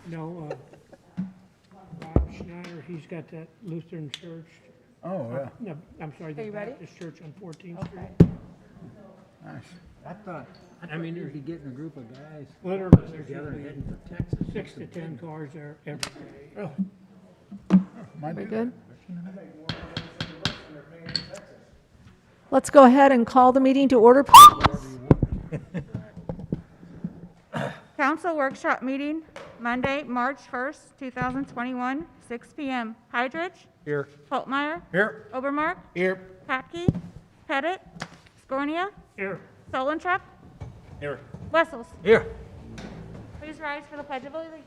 No, Bob Schneider, he's got that Lutheran church. Oh, yeah. No, I'm sorry, Are the you ready? Baptist church on 14th Okay. Street. Nice. I mean, You'd be getting a group of guys literally, there's together and usually heading for Texas. 6 to 10 cars there every day. Might Very do good. Let's go ahead and call the meeting to order, please. Council workshop meeting, Monday, March 1st, 2021, 6 p.m. Hydrich. Here. Holtmeyer. Here. Obermark. Here. Patke. Pettit. Scornia. Here. Solentrep. Here. Wessels. Here. Please rise for the Pledge of Allegiance.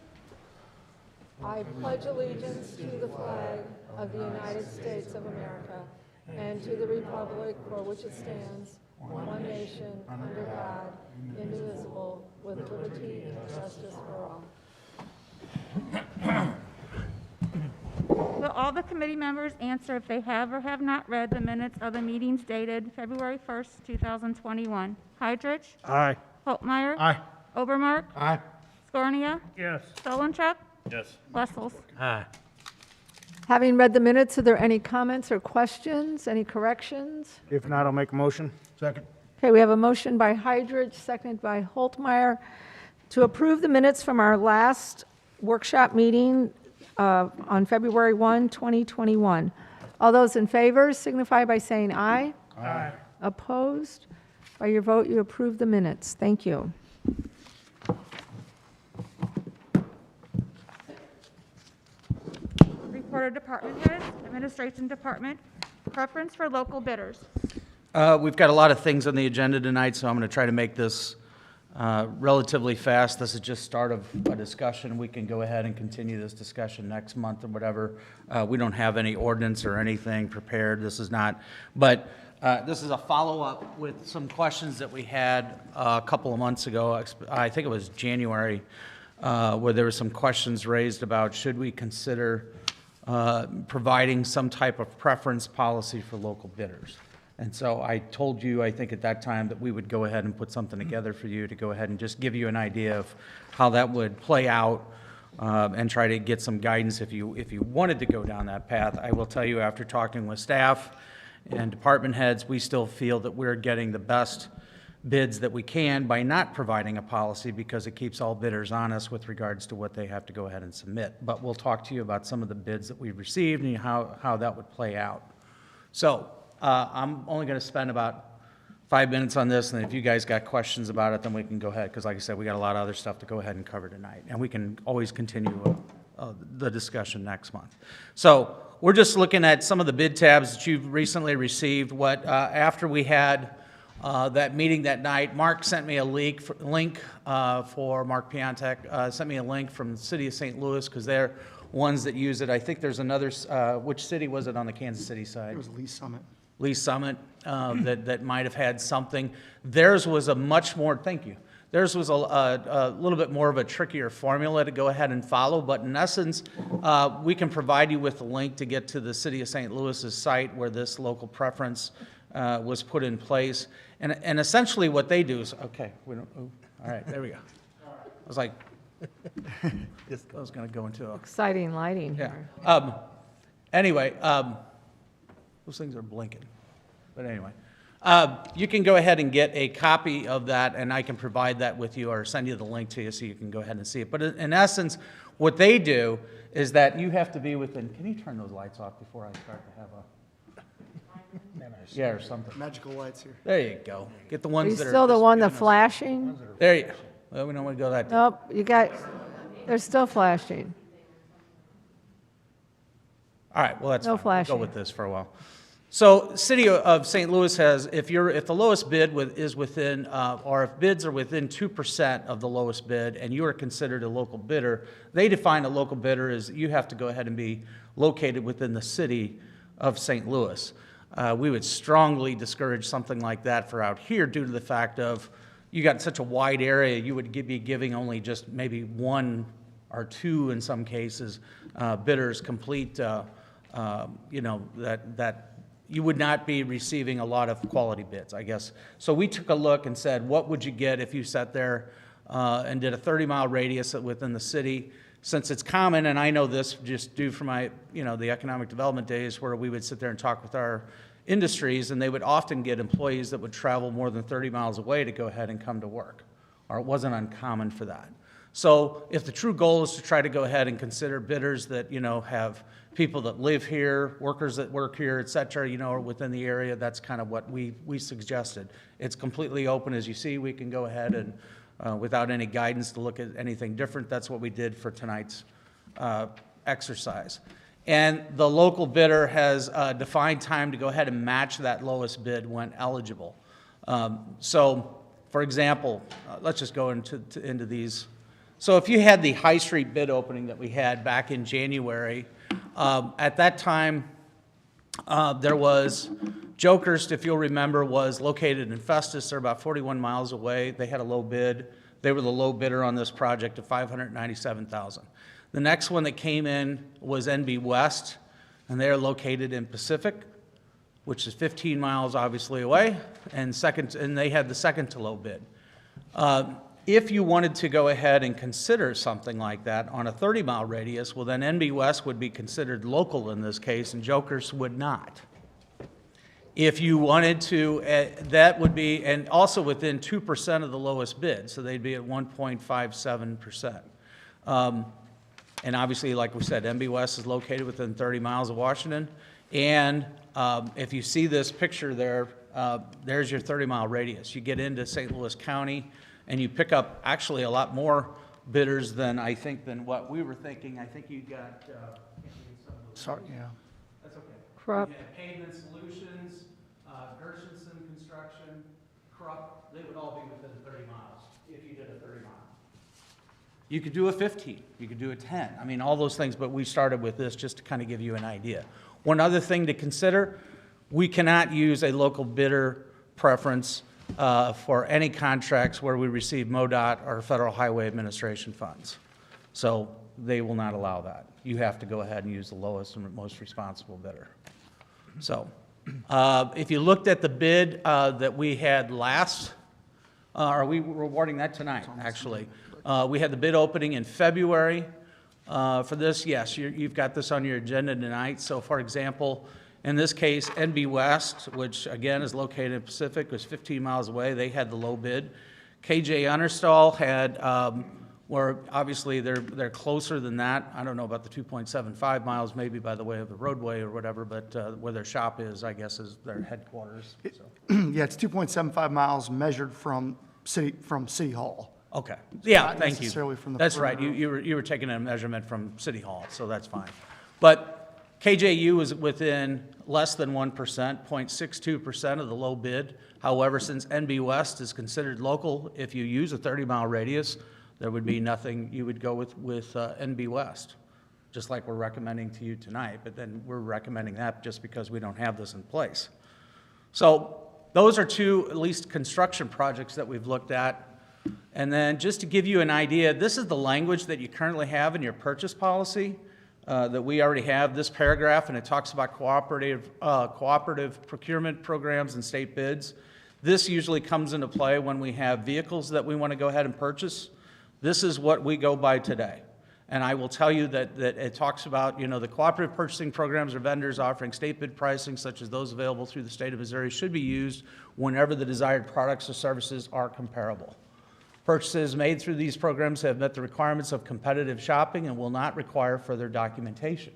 I pledge allegiance to the flag of the United States of America and to the republic for which it stands, one nation, under God, indivisible, with liberty and justice for all. Will all the committee members answer if they have or have not read the minutes of the meetings dated February 1st, 2021? Hydrich. Aye. Holtmeyer. Aye. Obermark. Aye. Scornia. Yes. Solentrep. Yes. Wessels. Aye. Having read the minutes, are there any comments or questions, any corrections? If not, I'll make a motion. Second. Okay, we have a motion by Hydrich, seconded by Holtmeyer, to approve the minutes from our last workshop meeting on February 1, 2021. All those in favor signify by saying aye. Aye. Opposed? By your vote, you approve the minutes. Thank you. Report of department heads, administration department, preference for local bidders. We've got a lot of things on the agenda tonight, so I'm going to try to make this relatively fast. This is just start of a discussion. We can go ahead and continue this discussion next month or whatever. We don't have any ordinance or anything prepared. This is not, but this is a follow-up with some questions that we had a couple of months ago. I think it was January, where there were some questions raised about should we consider providing some type of preference policy for local bidders. And so I told you, I think at that time, that we would go ahead and put something together for you to go ahead and just give you an idea of how that would play out and try to get some guidance if you wanted to go down that path. I will tell you, after talking with staff and department heads, we still feel that we're getting the best bids that we can by not providing a policy, because it keeps all bidders honest with regards to what they have to go ahead and submit. But we'll talk to you about some of the bids that we've received and how that would play out. So I'm only going to spend about 5 minutes on this, and if you guys got questions about it, then we can go ahead, because like I said, we got a lot of other stuff to go ahead and cover tonight, and we can always continue the discussion next month. So we're just looking at some of the bid tabs that you've recently received. After we had that meeting that night, Mark sent me a link for Mark Piontek, sent me a link from the city of St. Louis, because they're ones that use it. I think there's another, which city was it on the Kansas City side? It was Lee Summit. Lee Summit, that might have had something. Theirs was a much more, thank you, theirs was a little bit more of a trickier formula to go ahead and follow, but in essence, we can provide you with a link to get to the city of St. Louis's site where this local preference was put in place. And essentially what they do is, okay, we don't, oh, all right, there we go. I was like, I was going to go into a... Exciting lighting Yeah. here. Anyway, those things are blinking. But anyway, you can go ahead and get a copy of that, and I can provide that with you or send you the link to you so you can go ahead and see it. But in essence, what they do is that you have to be within, can you turn those lights off before I start to have a, yeah, or something. Magical lights here. There you go. Get the Are ones you that are. still the just one that's giving us- flashing? There you go. Well, we don't want to go that deep. Nope, they're still flashing. All right, well, that's No fine. We'll flashing. go with this for a while. So, City of St. Louis has, if the lowest bid is within, or if bids are within 2% of the lowest bid, and you are considered a local bidder, they define a local bidder as you have to go ahead and be located within the city of St. Louis. We would strongly discourage something like that for out here due to the fact of you got such a wide area, you would be giving only just maybe one or two in some cases bidders complete, that you would not be receiving a lot of quality bids, I guess. So we took a look and said, what would you get if you sat there and did a 30-mile radius within the city. Since it's common, and I know this just due from my, the economic development days where we would sit there and talk with our industries, and they would often get employees that would travel more than 30 miles away to go ahead and come to work, or it wasn't uncommon for that. So if the true goal is to try to go ahead and consider bidders that, have people that live here, workers that work here, et cetera, or within the area, that's kind of what we suggested. It's completely open. As you see, we can go ahead and, without any guidance to look at anything different, that's what we did for tonight's exercise. And the local bidder has defined time to go ahead and match that lowest bid when eligible. So, for example, let's just go into these. So if you had the High Street bid opening that we had back in January, at that time, there was, Jokerst, if you'll remember, was located in Festus. They're about 41 miles away. They had a low bid. They were the low bidder on this project of $597,000. The next one that came in was NB West, and they're located in Pacific, which is 15 miles obviously away, and they had the second to low bid. If you wanted to go ahead and consider something like that on a 30-mile radius, well, then NB West would be considered local in this case, and Jokerst would not. If you wanted to, that would be, and also within 2% of the lowest bid, so they'd be at 1.57%. And obviously, like we said, NB West is located within 30 miles of Washington, and if you see this picture there, there's your 30-mile radius. You get into St. Louis County, and you pick up actually a lot more bidders than what we were thinking. I think you got, Sorry, yeah. that's okay. Krupp. You had Pavement Solutions, Gershenson Construction, Krupp, they would all be within 30 miles if you did a 30 mile. You could do a 15, you could do a 10. I mean, all those things, but we started with this just to kind of give you an idea. One other thing to consider, we cannot use a local bidder preference for any contracts where we receive MoDOT or Federal Highway Administration funds. So they will not allow that. You have to go ahead and use the lowest and most responsible bidder. So if you looked at the bid that we had last, are we rewarding that tonight, actually? We had the bid opening in February for this. Yes, you've got this on your agenda tonight. So for example, in this case, NB West, which again is located in Pacific, was 15 miles away. They had the low bid. KJ Understall had, where obviously they're closer than that. I don't know about the 2.75 miles, maybe by the way of the roadway or whatever, but where their shop is, I guess, is their headquarters. So. Yeah, it's 2.75 miles measured from City Hall. Okay. Yeah, Not thank you. necessarily from the That's right. perimeter. You were taking a measurement from City Hall, so that's fine. But KJU is within less than 1%, 0.62% of the low bid. However, since NB West is considered local, if you use a 30-mile radius, there would be nothing, you would go with NB West, just like we're recommending to you tonight, but then we're recommending that just because we don't have this in place. So those are two, at least, construction projects that we've looked at. And then just to give you an idea, this is the language that you currently have in your purchase policy. That we already have this paragraph, and it talks about cooperative procurement programs and state bids. This usually comes into play when we have vehicles that we want to go ahead and purchase. This is what we go by today. And I will tell you that it talks about, the cooperative purchasing programs or vendors offering state bid pricing, such as those available through the state of Missouri, should be used whenever the desired products or services are comparable. Purchases made through these programs have met the requirements of competitive shopping and will not require further documentation.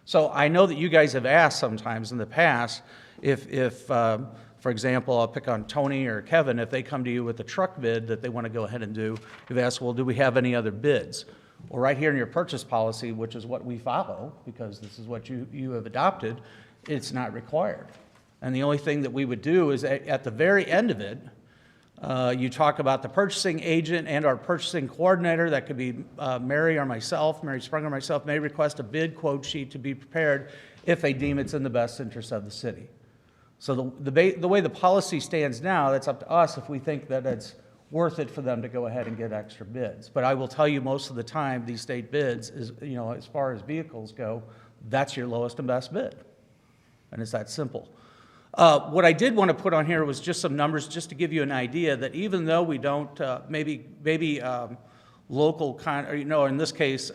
So I know that you guys have asked sometimes in the past if for example, I'll pick on Tony or Kevin, if they come to you with a truck bid that they want to go ahead and do, you've asked, well, do we have any other bids? Well, right here in your purchase policy, which is what we follow, because this is what you have adopted, it's not required. And the only thing that we would do is at the very end of it, you talk about the purchasing agent and our purchasing coordinator, that could be Mary or myself, Mary Sprung or myself, may request a bid quote sheet to be prepared if they deem it's in the best interest of the city. So the way the policy stands now, that's up to us if we think that it's worth it for them to go ahead and get extra bids. But I will tell you, most of the time, these state bids, is, as far as vehicles go, that's your lowest and best bid. And it's that simple. What I did want to put on here was just some numbers, just to give you an idea that even though we don't, maybe local or, in this case,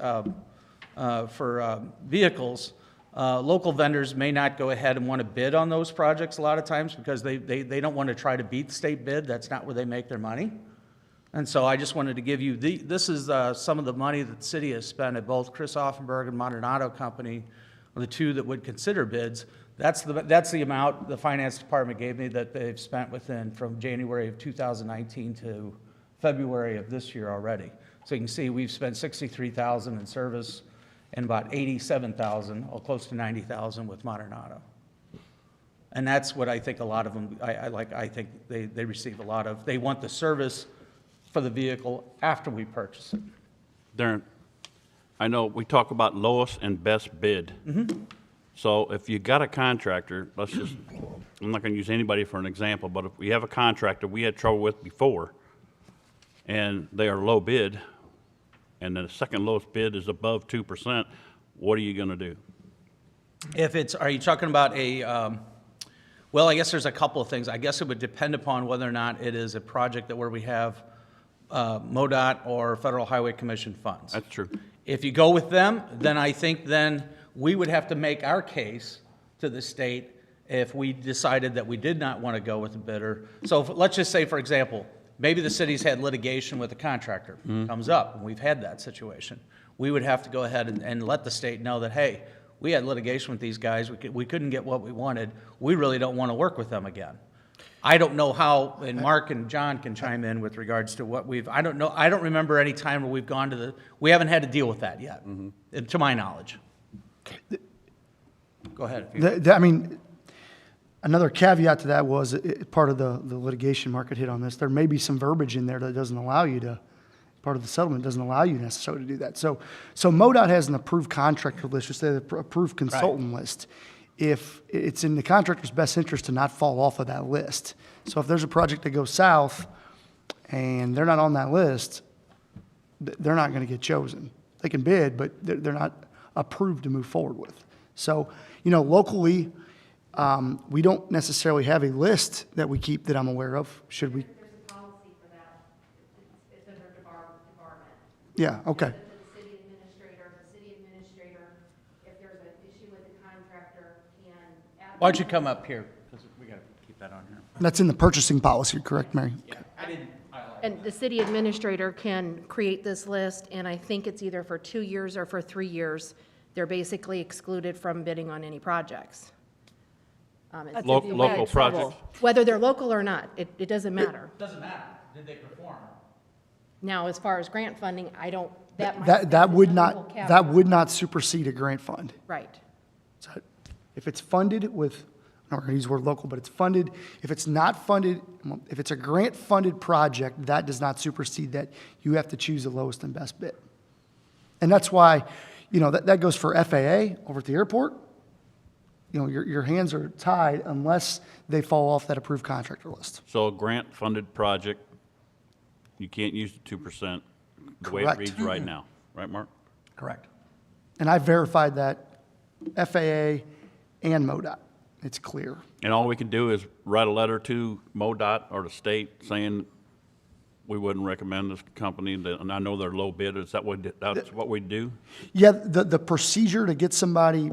for vehicles, local vendors may not go ahead and want to bid on those projects a lot of times because they don't want to try to beat the state bid. That's not where they make their money. And so I just wanted to give you, this is some of the money that the city has spent at both Chris Offenberg and Modern Auto Company, the two that would consider bids. That's the amount the finance department gave me that they've spent from January of 2019 to February of this year already. So you can see we've spent $63,000 in service and about $87,000, or close to $90,000 with Modern Auto. And that's what I think a lot of them, I think they receive a lot of. They want the service for the vehicle after we purchase it. Darren, I know we talk about lowest and best bid. So if you got a contractor, I'm not gonna use anybody for an example, but if we have a contractor we had trouble with before, and they are low bid, and the second lowest bid is above 2%, what are you gonna do? Are you talking about well, I guess there's a couple of things. I guess it would depend upon whether or not it is a project where we have MoDOT or Federal Highway Commission funds. That's true. If you go with them, then I think then we would have to make our case to the state if we decided that we did not want to go with the bidder. So let's just say, for example, maybe the city's had litigation with the contractor, comes up, and we've had that situation. We would have to go ahead and let the state know that, hey, we had litigation with these guys, we couldn't get what we wanted, we really don't want to work with them again. I don't know how, and Mark and John can chime in with regards to what I don't know, I don't remember any time where we've gone we haven't had to deal with that yet, to my knowledge. Go ahead. I mean, another caveat to that was, part of the litigation Mark hit on this, there may be some verbiage in there that doesn't allow you to, part of the settlement doesn't allow you necessarily to do that. So MoDOT has an approved contractor list, just an approved consultant list. If it's in the contractor's best interest to not fall off of that list. So if there's a project that goes south and they're not on that list, they're not going to get chosen. They can bid, but they're not approved to move forward with. So, locally, we don't necessarily have a list that we keep that I'm aware of. Should we? There's a policy for that. It's under department. Yeah, okay. The city administrator, if there's an issue with the contractor, can. Why don't you come up here, because we got to keep that on here. That's in the purchasing policy, correct, Mary? Yeah, I didn't highlight. And the city administrator can create this list, and I think it's either for 2 years or for 3 years. They're basically excluded from bidding on any projects. That's if Local you had trouble. projects. Whether they're local or not, it doesn't matter. Doesn't matter, did they perform? Now, as far as grant funding, I don't, that might. That would that's a not, little that caveat. would not supersede a grant fund. Right. So if it's funded with, I'm not going to use the word local, but it's funded, if it's not funded, if it's a grant-funded project, that does not supersede that. You have to choose the lowest and best bid. And that's why, that goes for FAA over at the airport. Your hands are tied unless they fall off that approved contractor list. So a grant-funded project, you can't use the 2% the way it Correct. reads right now. Right, Mark? Correct. And I verified that FAA and MoDOT. It's clear. And all we can do is write a letter to MoDOT or the state saying we wouldn't recommend this company, and I know they're low bid. Is that that's what we do? Yeah, the procedure to get somebody,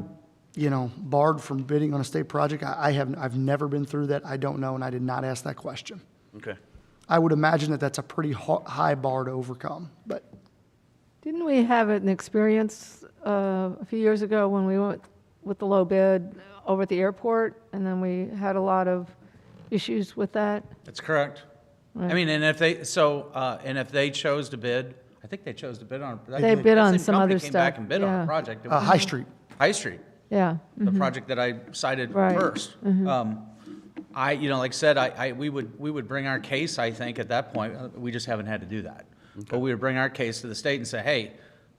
barred from bidding on a state project, I've never been through that. I don't know, and I did not ask that question. Okay. I would imagine that that's a pretty high bar to overcome, but Didn't we have an experience a few years ago when we went with the low bid over at the airport, and then we had a lot of issues with that? That's correct. I mean, and if they chose to bid, I think they chose to bid on. They bid on same some company other Came stuff, back and bid on yeah. a project. High Street. High Street, Yeah. the project that I cited Right. first. Like I said, we would bring our case, I think, at that point. We just haven't had to do that. But we would bring our case to the state and say, hey,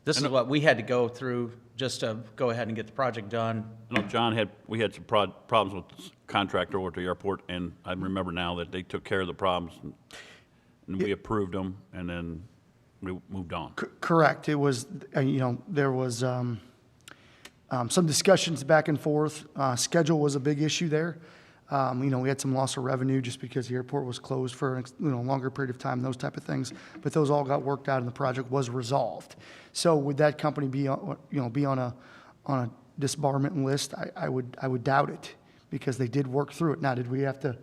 this is what we had to go through just to go ahead and get the project done. I know John we had some problems with the contractor over at the airport, and I remember now that they took care of the problems, and we approved them, and then we moved on. Correct. It was, there was some discussions back and forth. Schedule was a big issue there. We had some loss of revenue just because the airport was closed for a longer period of time, those type of things. But those all got worked out and the project was resolved. So would that company be on a disbarment list? I would doubt it because they did work through it. Now, did we have to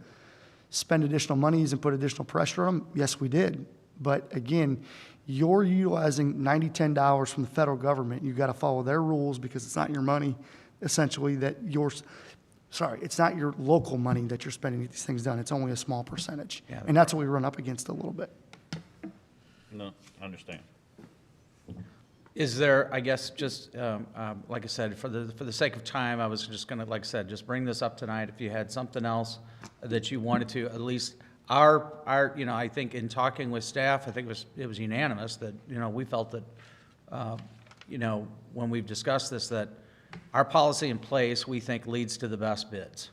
spend additional monies and put additional pressure on them? Yes, we did. But again, you're utilizing $90-10 from the federal government. You've got to follow their rules because it's not your money, essentially, it's not your local money that you're spending to get these things done. It's only a small percentage. Yeah. And that's what we run up against a little bit. No, I understand. Is there, I guess, just, like I said, for the sake of time, I was just gonna, like I said, just bring this up tonight. If you had something else that you wanted to, at least I think in talking with staff, I think it was unanimous that, we felt that, when we've discussed this, that our policy in place, we think leads to the best bids.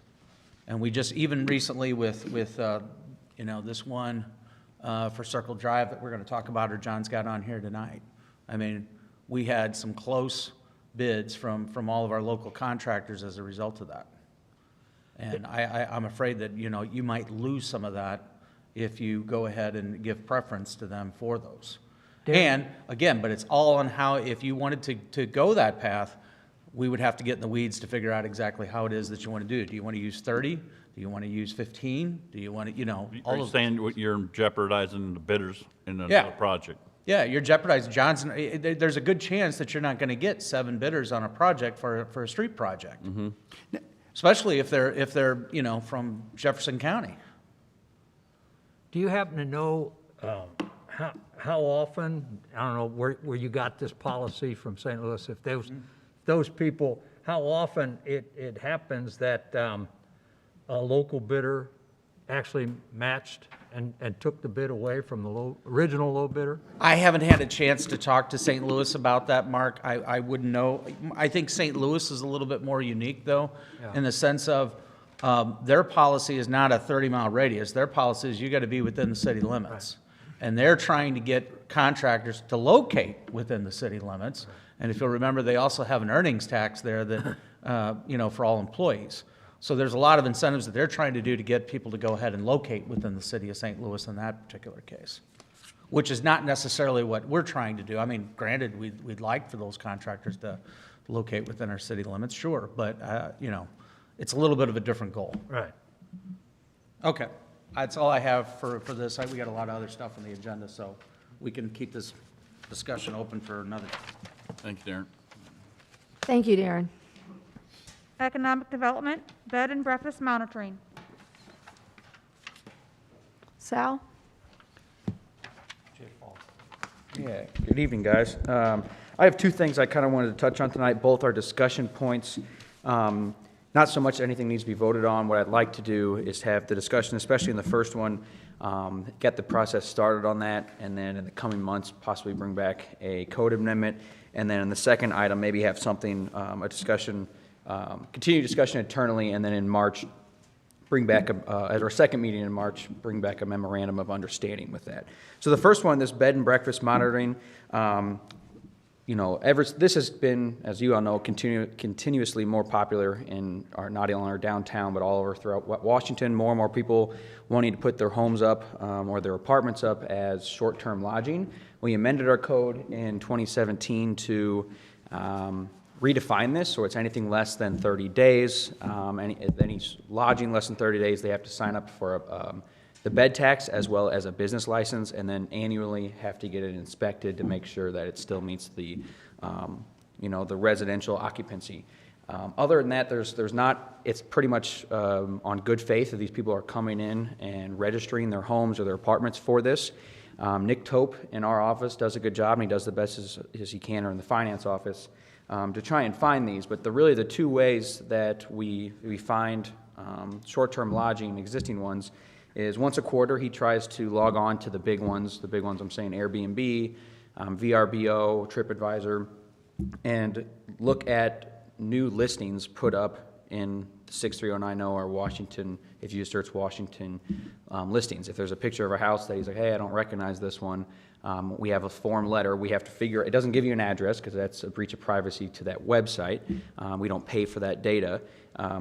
And we just, even recently with this one for Circle Drive that we're gonna talk about, or John's got on here tonight. I mean, we had some close bids from all of our local contractors as a result of that. And I'm afraid that, you might lose some of that if you go ahead and give preference to them for those. And again, but it's all on how, if you wanted to go that path, we would have to get in the weeds to figure out exactly how it is that you want to do it. Do you want to use 30? Do you want to use 15? Do you want to, all Are you of saying you're jeopardizing the bidders in the Yeah. project? Yeah, you're jeopardizing Johnson. There's a good chance that you're not going to get 7 bidders on a project for a street project. Mm-hmm. Especially if they're from Jefferson County. Do you happen to know how often, I don't know where you got this policy from St. Louis, if those people, how often it happens that a local bidder actually matched and took the bid away from the original low bidder? I haven't had a chance to talk to St. Louis about that, Mark. I wouldn't know. I think St. Louis is a little bit more unique, though, in the sense of their policy is not a 30-mile radius. Their policy is you got to be within the city limits. Right. And they're trying to get contractors to locate within the city limits. Right. And if you'll remember, they also have an earnings tax there that, for all employees. So there's a lot of incentives that they're trying to do to get people to go ahead and locate within the city of St. Louis in that particular case, which is not necessarily what we're trying to do. I mean, granted, we'd like for those contractors to locate within our city limits, sure, but, it's a little bit of a different goal. Right. Okay, that's all I have for this. We got a lot of other stuff on the agenda, so we can keep this discussion open for another. Thank you, Darren. Thank you, Darren. Economic Development, Bed and Breakfast Monitoring. Sal? Yeah, good evening, guys. I have 2 things I kind of wanted to touch on tonight. Both are discussion points. Not so much anything needs to be voted on. What I'd like to do is have the discussion, especially in the first one, get the process started on that, and then in the coming months, possibly bring back a code amendment. And then in the second item, maybe have something, a discussion, continue discussion internally, and then in March, bring back, at our second meeting in March, bring back a memorandum of understanding with that. So the first one, this bed and breakfast monitoring, this has been, as you all know, continuously more popular in not only our downtown, but all over throughout Washington. More and more people wanting to put their homes up or their apartments up as short-term lodging. We amended our code in 2017 to redefine this, so it's anything less than 30 days. Any lodging less than 30 days, they have to sign up for the bed tax as well as a business license, and then annually have to get it inspected to make sure that it still meets the, the residential occupancy. Other than that, there's not. It's pretty much on good faith that these people are coming in and registering their homes or their apartments for this. Nick Tope in our office does a good job, and he does the best as he can, or in the finance office, to try and find these. But really the 2 ways that we find short-term lodging, existing ones, is once a quarter he tries to log on to the big ones I'm saying Airbnb, VRBO, TripAdvisor, and look at new listings put up in 63090 or Washington, if you search Washington listings. If there's a picture of a house that he's like, hey, I don't recognize this one, we have a form letter. We have to figure, it doesn't give you an address because that's a breach of privacy to that website. We don't pay for that data.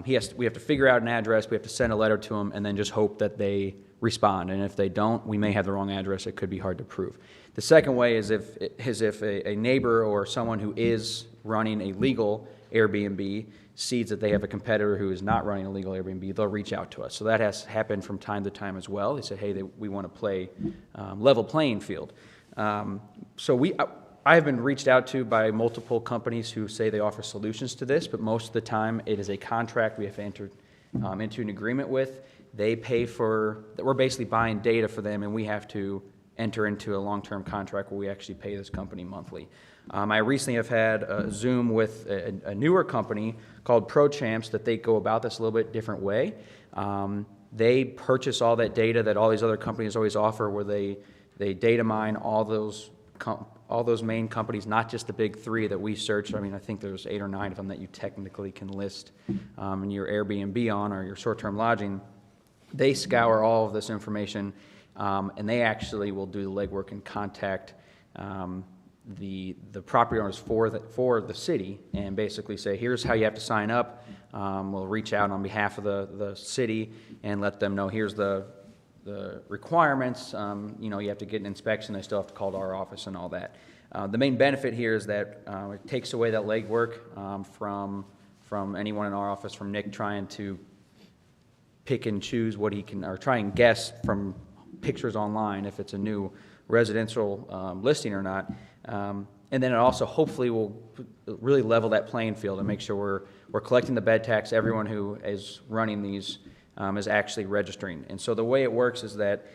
We have to figure out an address, we have to send a letter to them, and then just hope that they respond. And if they don't, we may have the wrong address. It could be hard to prove. The second way is if a neighbor or someone who is running a legal Airbnb sees that they have a competitor who is not running a legal Airbnb, they'll reach out to us. So that has happened from time to time as well. They say, hey, we want to play level playing field. I have been reached out to by multiple companies who say they offer solutions to this, but most of the time it is a contract we have to enter into an agreement with. They pay for, we're basically buying data for them, and we have to enter into a long-term contract where we actually pay this company monthly. I recently have had a Zoom with a newer company called ProChamps that they go about this a little bit different way. They purchase all that data that all these other companies always offer, where they data mine all those main companies, not just the big three that we search. I mean, I think there's 8 or 9 of them that you technically can list in your Airbnb on or your short-term lodging. They scour all of this information, and they actually will do the legwork and contact the property owners for the city and basically say, here's how you have to sign up. We'll reach out on behalf of the city and let them know, here's the requirements. You have to get an inspection. They still have to call to our office and all that. The main benefit here is that it takes away that legwork from anyone in our office, from Nick trying to pick and choose what he can, or try and guess from pictures online if it's a new residential listing or not. And then it also hopefully will really level that playing field and make sure we're collecting the bed tax. Everyone who is running these is actually registering. And so the way it works is that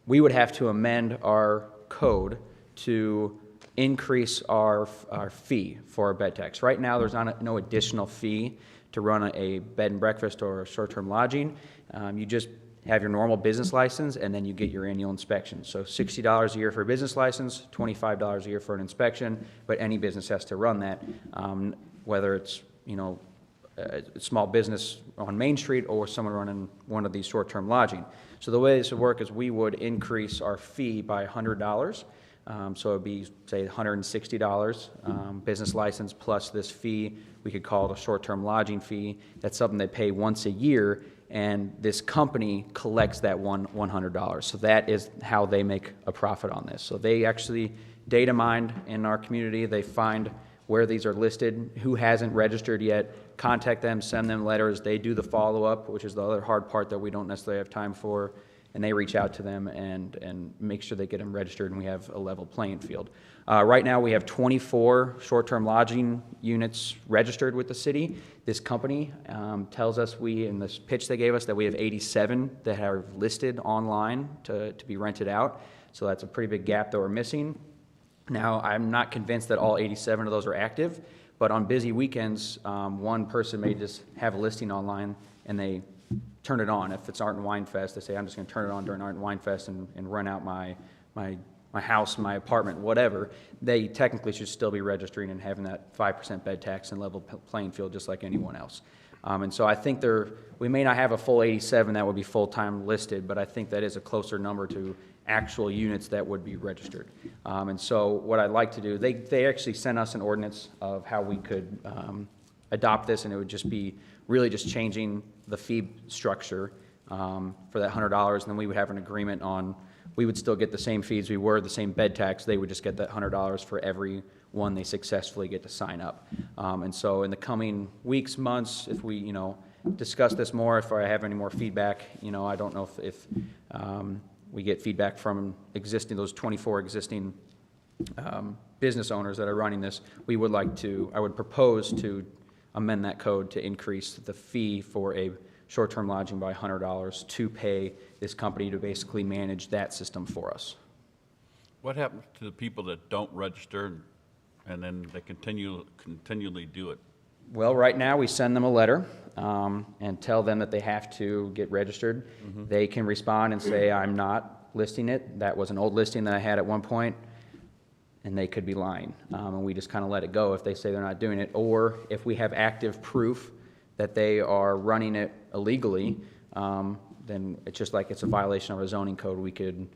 we would have to amend our code to increase our fee for our bed tax. Right now, there's no additional fee to run a bed and breakfast or a short-term lodging. You just have your normal business license, and then you get your annual inspection. So $60 a year for a business license, $25 a year for an inspection, but any business has to run that, whether it's a small business on Main Street or someone running one of these short-term lodging. So the way this would work is we would increase our fee by $100. So it would be, say, $160 business license plus this fee. We could call it a short-term lodging fee. That's something they pay once a year, and this company collects that $100. So that is how they make a profit on this. So they actually data mine in our community. They find where these are listed, who hasn't registered yet, contact them, send them letters. They do the follow-up, which is the other hard part that we don't necessarily have time for, and they reach out to them and make sure they get them registered, and we have a level playing field. Right now, we have 24 short-term lodging units registered with the city. This company tells us in this pitch they gave us, that we have 87 that are listed online to be rented out. So that's a pretty big gap that we're missing. Now, I'm not convinced that all 87 of those are active, but on busy weekends, one person may just have a listing online and they turn it on. If it's Art and Wine Fest, they say, I'm just going to turn it on during Art and Wine Fest and rent out my house, my apartment, whatever. They technically should still be registering and having that 5% bed tax and level playing field just like anyone else. And so I think we may not have a full 87 that would be full-time listed, but I think that is a closer number to actual units that would be registered. And so what I'd like to do, they actually sent us an ordinance of how we could adopt this, and it would just be really just changing the fee structure for that $100, and then we would have an agreement on, we would still get the same fees we were, the same bed tax, they would just get that $100 for every one they successfully get to sign up. And so in the coming weeks, months, if we, discuss this more, if I have any more feedback, I don't know if we get feedback from those 24 existing business owners that are running this, I would propose to amend that code to increase the fee for a short-term lodging by $100 to pay this company to basically manage that system for us. What happens to the people that don't register and then they continually do it? Well, right now we send them a letter and tell them that they have to get registered. Mm-hmm. They can respond and say, I'm not listing it. That was an old listing that I had at one point, and they could be lying. And we just kind of let it go if they say they're not doing it, or if we have active proof that they are running it illegally, then it's just like it's a violation of our zoning code. We could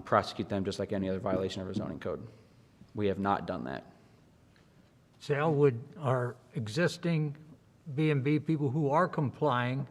prosecute them just like any other violation of our zoning code. We have not done that. Sal, would our existing B&B people who are complying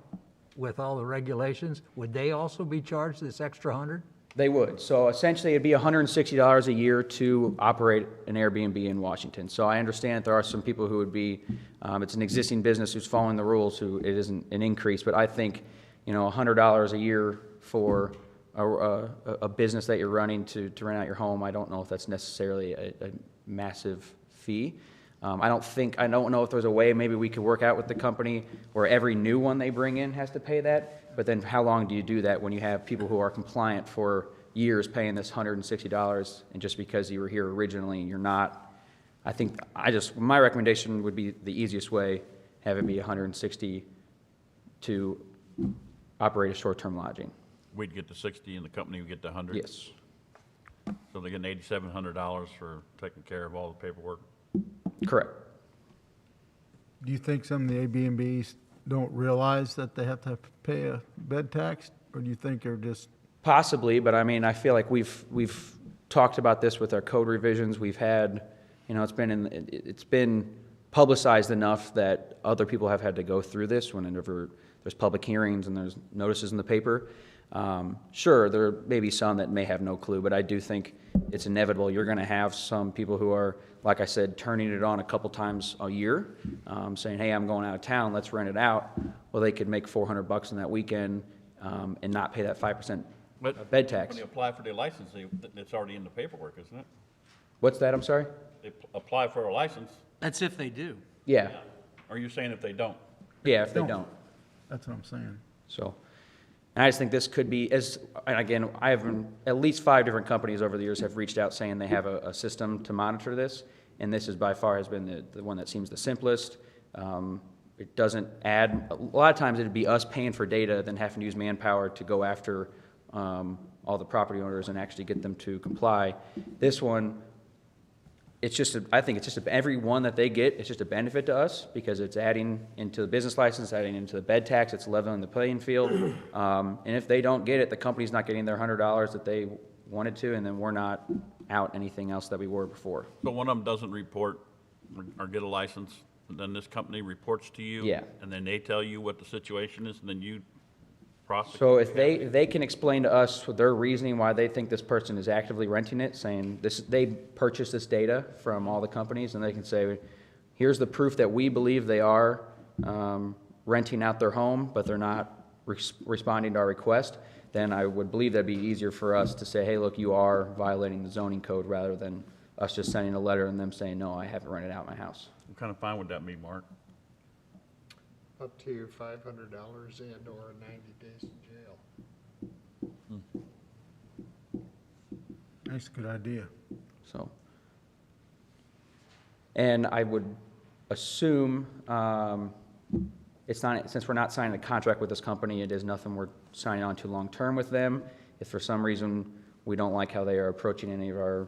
with all the regulations, would they also be charged this extra 100? They would. So essentially, it'd be $160 a year to operate an Airbnb in Washington. So I understand that there are some people who would be, it's an existing business who's following the rules, who it isn't an increase. But I think, $100 a year for a business that you're running to rent out your home, I don't know if that's necessarily a massive fee. I don't know if there's a way maybe we could work out with the company where every new one they bring in has to pay that. But then how long do you do that when you have people who are compliant for years paying this $160, and just because you were here originally, you're not? My recommendation would be the easiest way, have it be $160 to operate a short-term lodging. We'd get the 60 and the company would get the 100? Yes. So they're getting $8,700 for taking care of all the paperwork? Correct. Do you think some of the Airbnbs don't realize that they have to pay a bed tax, or do you think they're just? Possibly, but I mean, I feel like we've talked about this with our code revisions. We've had, it's been publicized enough that other people have had to go through this whenever there's public hearings and there's notices in the paper. Sure, there may be some that may have no clue, but I do think it's inevitable. You're going to have some people who are, like I said, turning it on a couple times a year, saying, hey, I'm going out of town, let's rent it out. Well, they could make $400 in that weekend and not pay that 5% bed tax. When they apply for their license, it's already in the paperwork, isn't it? What's that? I'm sorry? They apply for a license. That's if they do. Yeah. Are you saying if they don't? Yeah, if they don't. That's what I'm saying. So, and I just think this could be, and again, I have at least 5 different companies over the years have reached out saying they have a system to monitor this, and this is by far has been the one that seems the simplest. It doesn't add, a lot of times it'd be us paying for data than having to use manpower to go after all the property owners and actually get them to comply. This one, I think it's just every one that they get, it's just a benefit to us because it's adding into the business license, adding into the bed tax, it's leveling the playing field. And if they don't get it, the company's not getting their $100 that they wanted to, and then we're not out anything else that we were before. But one of them doesn't report or get a license, and then this company reports to you? Yeah. And then they tell you what the situation is, and then you prosecute? So if they can explain to us their reasoning why they think this person is actively renting it, saying they purchased this data from all the companies, and they can say, here's the proof that we believe they are renting out their home, but they're not responding to our request, then I would believe that'd be easier for us to say, hey, look, you are violating the zoning code, rather than us just sending a letter and them saying, no, I haven't rented out my house. What kind of fine would that be, Mark? Up to $500 and or 90 days in jail. That's a good idea. So, and I would assume it's not, since we're not signing a contract with this company, it is nothing we're signing on to long-term with them. If for some reason we don't like how they are approaching any of our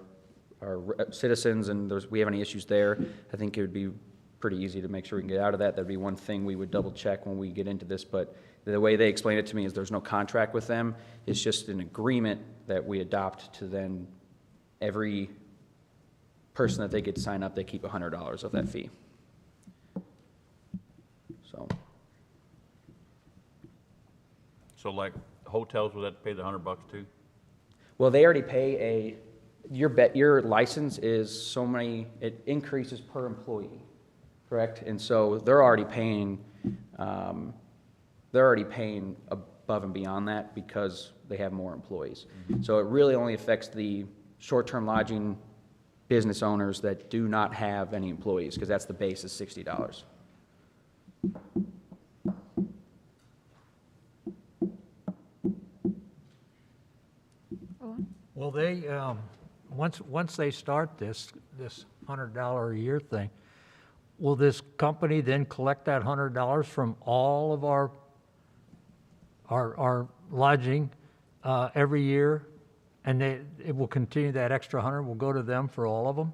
citizens and we have any issues there, I think it would be pretty easy to make sure we can get out of that. That'd be one thing we would double check when we get into this, but the way they explain it to me is there's no contract with them. It's just an agreement that we adopt to then every person that they get to sign up, they keep $100 of that fee. So like hotels, would that pay the $100 too? Well, they already pay your license is so many, it increases per employee, correct? And so they're already paying above and beyond that because they have more employees. Mm-hmm. So it really only affects the short-term lodging business owners that do not have any employees, because that's the base is $60. Well, they, once they start this $100 a year thing, will this company then collect that $100 from all of our lodging every year And it will continue, that extra 100 will go to them for all of them?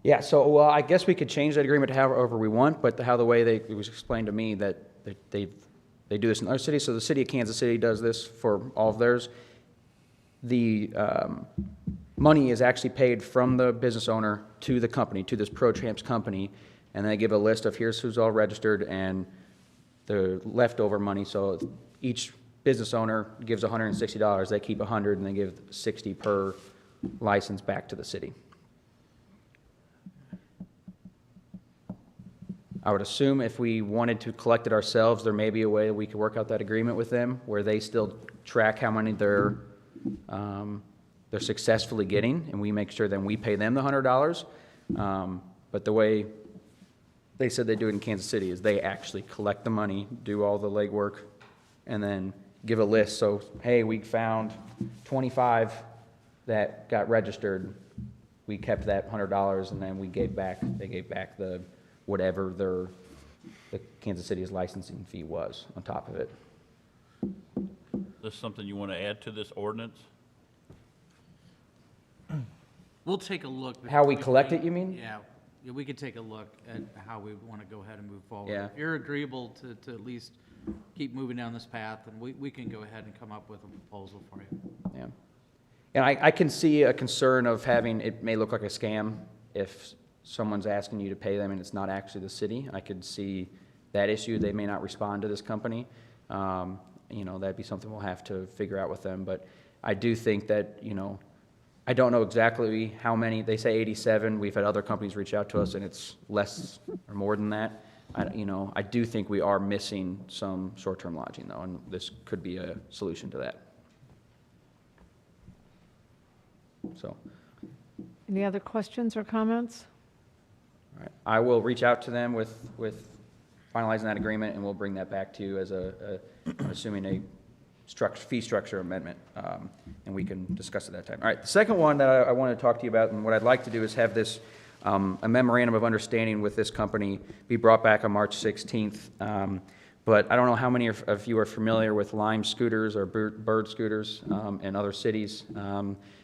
Yeah, so, well, I guess we could change that agreement to however we want, but the way it was explained to me that they do this in other cities, so the city of Kansas City does this for all of theirs. The money is actually paid from the business owner to the company, to this ProTramps company, and they give a list of here's who's all registered and the leftover money, so each business owner gives $160, they keep 100, and they give 60 per license back to the city. I would assume if we wanted to collect it ourselves, there may be a way we could work out that agreement with them where they still track how many they're successfully getting, and we make sure then we pay them the $100. But the way they said they do it in Kansas City is they actually collect the money, do all the legwork, and then give a list. So, hey, we found 25 that got registered. We kept that $100, and then they gave back the whatever the Kansas City's licensing fee was on top of it. Is this something you want to add to this ordinance? We'll take a look. How we collect it, you mean? Yeah, we could take a look at how we want to go ahead and move forward. Yeah. If you're agreeable to at least keep moving down this path, and we can go ahead and come up with a proposal for you. Yeah. And I can see a concern of having, it may look like a scam if someone's asking you to pay them and it's not actually the city. I could see that issue. They may not respond to this company. That'd be something we'll have to figure out with them. But I do think that, I don't know exactly how many. They say 87. We've had other companies reach out to us, and it's less or more than that. I do think we are missing some short-term lodging, though, and this could be a solution to that. So, Any other questions or comments? all right. I will reach out to them with finalizing that agreement, and we'll bring that back to you as I'm assuming a fee structure amendment, and we can discuss it at that time. All right, the second one that I want to talk to you about, and what I'd like to do is have this, a memorandum of understanding with this company be brought back on March 16th. But I don't know how many of you are familiar with Lime scooters or bird scooters in other cities.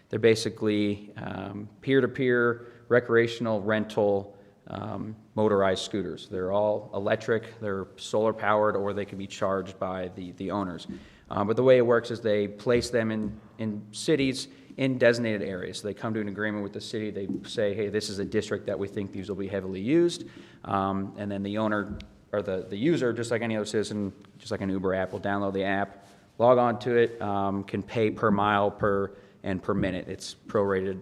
They're basically peer-to-peer recreational rental motorized scooters. They're all electric, they're solar powered, or they can be charged by the owners. But the way it works is they place them in cities in designated areas. So they come to an agreement with the city. They say, hey, this is a district that we think these will be heavily used. And then the owner or the user, just like any other citizen, just like an Uber app, will download the app, log on to it, can pay per mile per minute. It's prorated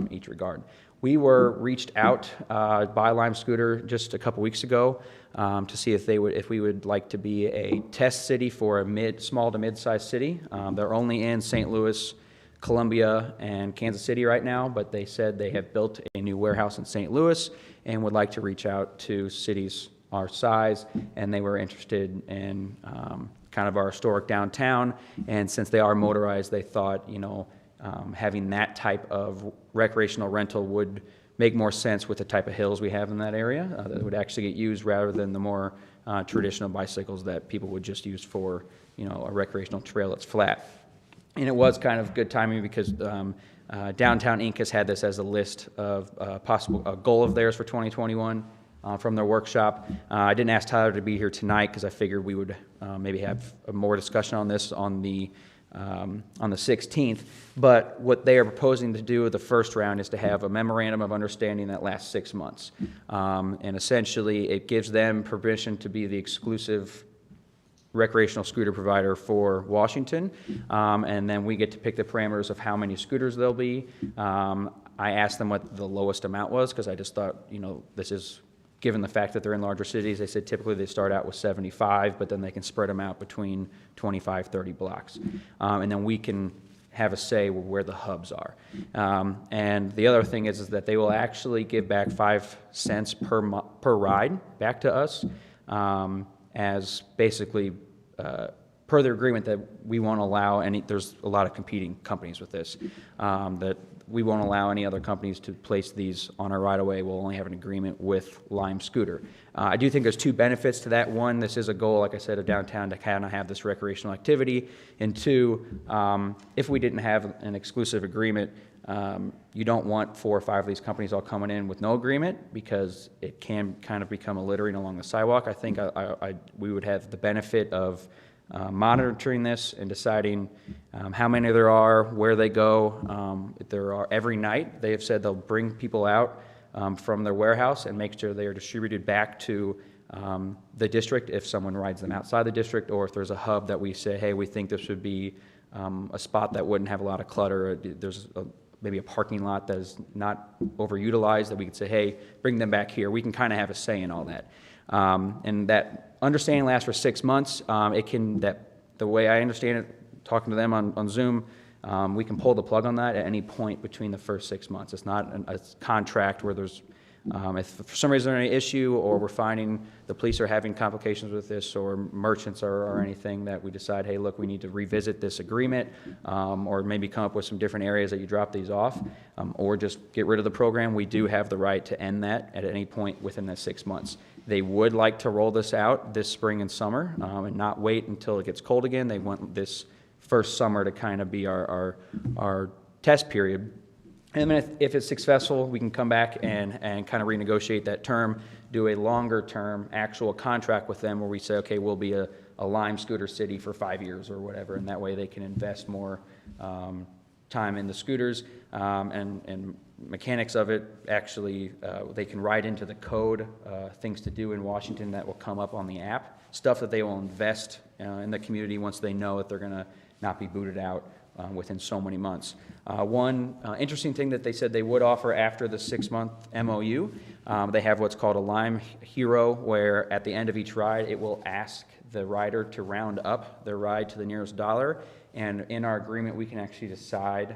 each regard. We were reached out by Lime Scooter just a couple weeks ago to see if we would like to be a test city for a small to mid-sized city. They're only in St. Louis, Columbia, and Kansas City right now, but they said they have built a new warehouse in St. Louis and would like to reach out to cities our size, and they were interested in kind of our historic downtown. And since they are motorized, they thought, having that type of recreational rental would make more sense with the type of hills we have in that area that would actually get used rather than the more traditional bicycles that people would just use for, a recreational trail that's flat. And it was kind of good timing because Downtown Inc. has had this as a list of a goal of theirs for 2021 from their workshop. I didn't ask Tyler to be here tonight because I figured we would maybe have more discussion on this on the 16th, but what they are proposing to do with the first round is to have a memorandum of understanding that lasts 6 months. And essentially, it gives them permission to be the exclusive recreational scooter provider for Washington, and then we get to pick the parameters of how many scooters there'll be. I asked them what the lowest amount was because I just thought, this is, given the fact that they're in larger cities, they said typically they start out with 75, but then they can spread them out between 25, 30 blocks. And then we can have a say where the hubs are. And the other thing is that they will actually give back 5 cents per ride back to us as basically per their agreement that we won't allow any, there's a lot of competing companies with this, that we won't allow any other companies to place these on our right-of-way. We'll only have an agreement with Lime Scooter. I do think there's two benefits to that. One, this is a goal, like I said, of downtown to kind of have this recreational activity. And two, if we didn't have an exclusive agreement, you don't want 4 or 5 of these companies all coming in with no agreement, because it can kind of become a littering along the sidewalk. I think we would have the benefit of monitoring this and deciding how many there are, where they go. If there are every night, they have said they'll bring people out from their warehouse and make sure they are distributed back to the district if someone rides them outside the district, or if there's a hub that we say, hey, we think this would be a spot that wouldn't have a lot of clutter. There's maybe a parking lot that is not overutilized, that we could say, hey, bring them back here. We can kind of have a say in all that. And that understanding lasts for 6 months. The way I understand it, talking to them on Zoom, we can pull the plug on that at any point between the first 6 months. It's not a contract where there's, if for some reason there's any issue, or we're finding the police are having complications with this, or merchants or anything, that we decide, hey, look, we need to revisit this agreement, or maybe come up with some different areas that you drop these off, or just get rid of the program. We do have the right to end that at any point within the 6 months. They would like to roll this out this spring and summer, and not wait until it gets cold again. They want this first summer to kind of be our test period. And then if it's successful, we can come back and kind of renegotiate that term, do a longer term actual contract with them where we say, okay, we'll be a Lime Scooter City for 5 years or whatever, and that way they can invest more time in the scooters, and mechanics of it. Actually, they can write into the code things to do in Washington that will come up on the app, stuff that they will invest in the community once they know that they're going to not be booted out within so many months. One interesting thing that they said they would offer after the 6-month MOU, they have what's called a Lime Hero, where at the end of each ride, it will ask the rider to round up their ride to the nearest dollar. And in our agreement, we can actually decide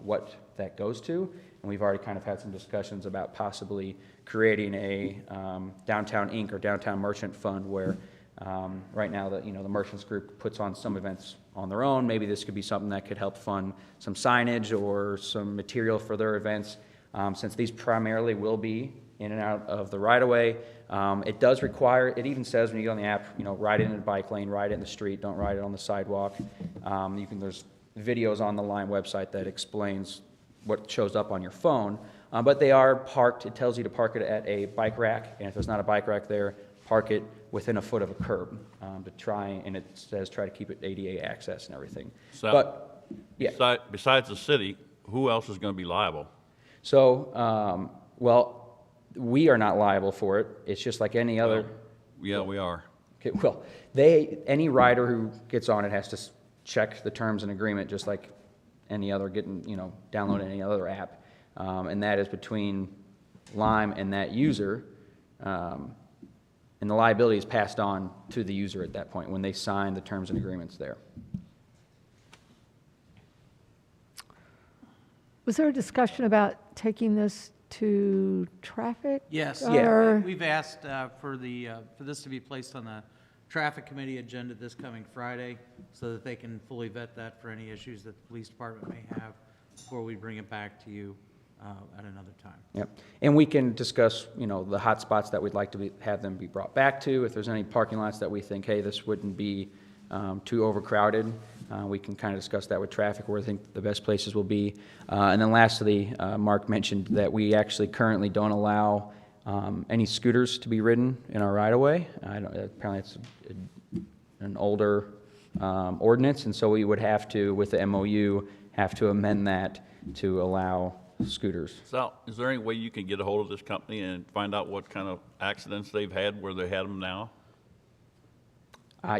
what that goes to. And we've already kind of had some discussions about possibly creating a Downtown Inc. or Downtown Merchant Fund, where right now the Merchants Group puts on some events on their own. Maybe this could be something that could help fund some signage or some material for their events. Since these primarily will be in and out of the right-of-way, it does require, it even says when you go on the app, ride it in a bike lane, ride it in the street, don't ride it on the sidewalk. There's videos on the Lime website that explains what shows up on your phone, but they are parked. It tells you to park it at a bike rack, and if there's not a bike rack there, park it within a foot of a curb to try, and it says try to keep it ADA access and everything. So, but yeah. Besides the city, who else is going to be liable? So, well, we are not liable for it. It's just like any other. Yeah, we are. Okay, well, any rider who gets on it has to check the terms and agreement, just like any other download any other app, and that is between Lime and that user, and the liability is passed on to the user at that point when they sign the terms and agreements there. Was there a discussion about taking this to traffic? Yes. Or- We've asked for this to be placed on the Traffic Committee agenda this coming Friday, so that they can fully vet that for any issues that the police department may have before we bring it back to you at another time. Yep. And we can discuss, the hot spots that we'd like to have them be brought back to. If there's any parking lots that we think, hey, this wouldn't be too overcrowded, we can kind of discuss that with traffic, where I think the best places will be. And then lastly, Mark mentioned that we actually currently don't allow any scooters to be ridden in our right-of-way. Apparently it's an older ordinance, and so we would have to, with the MOU, have to amend that to allow scooters. So, is there any way you can get a hold of this company and find out what kind of accidents they've had where they had them now?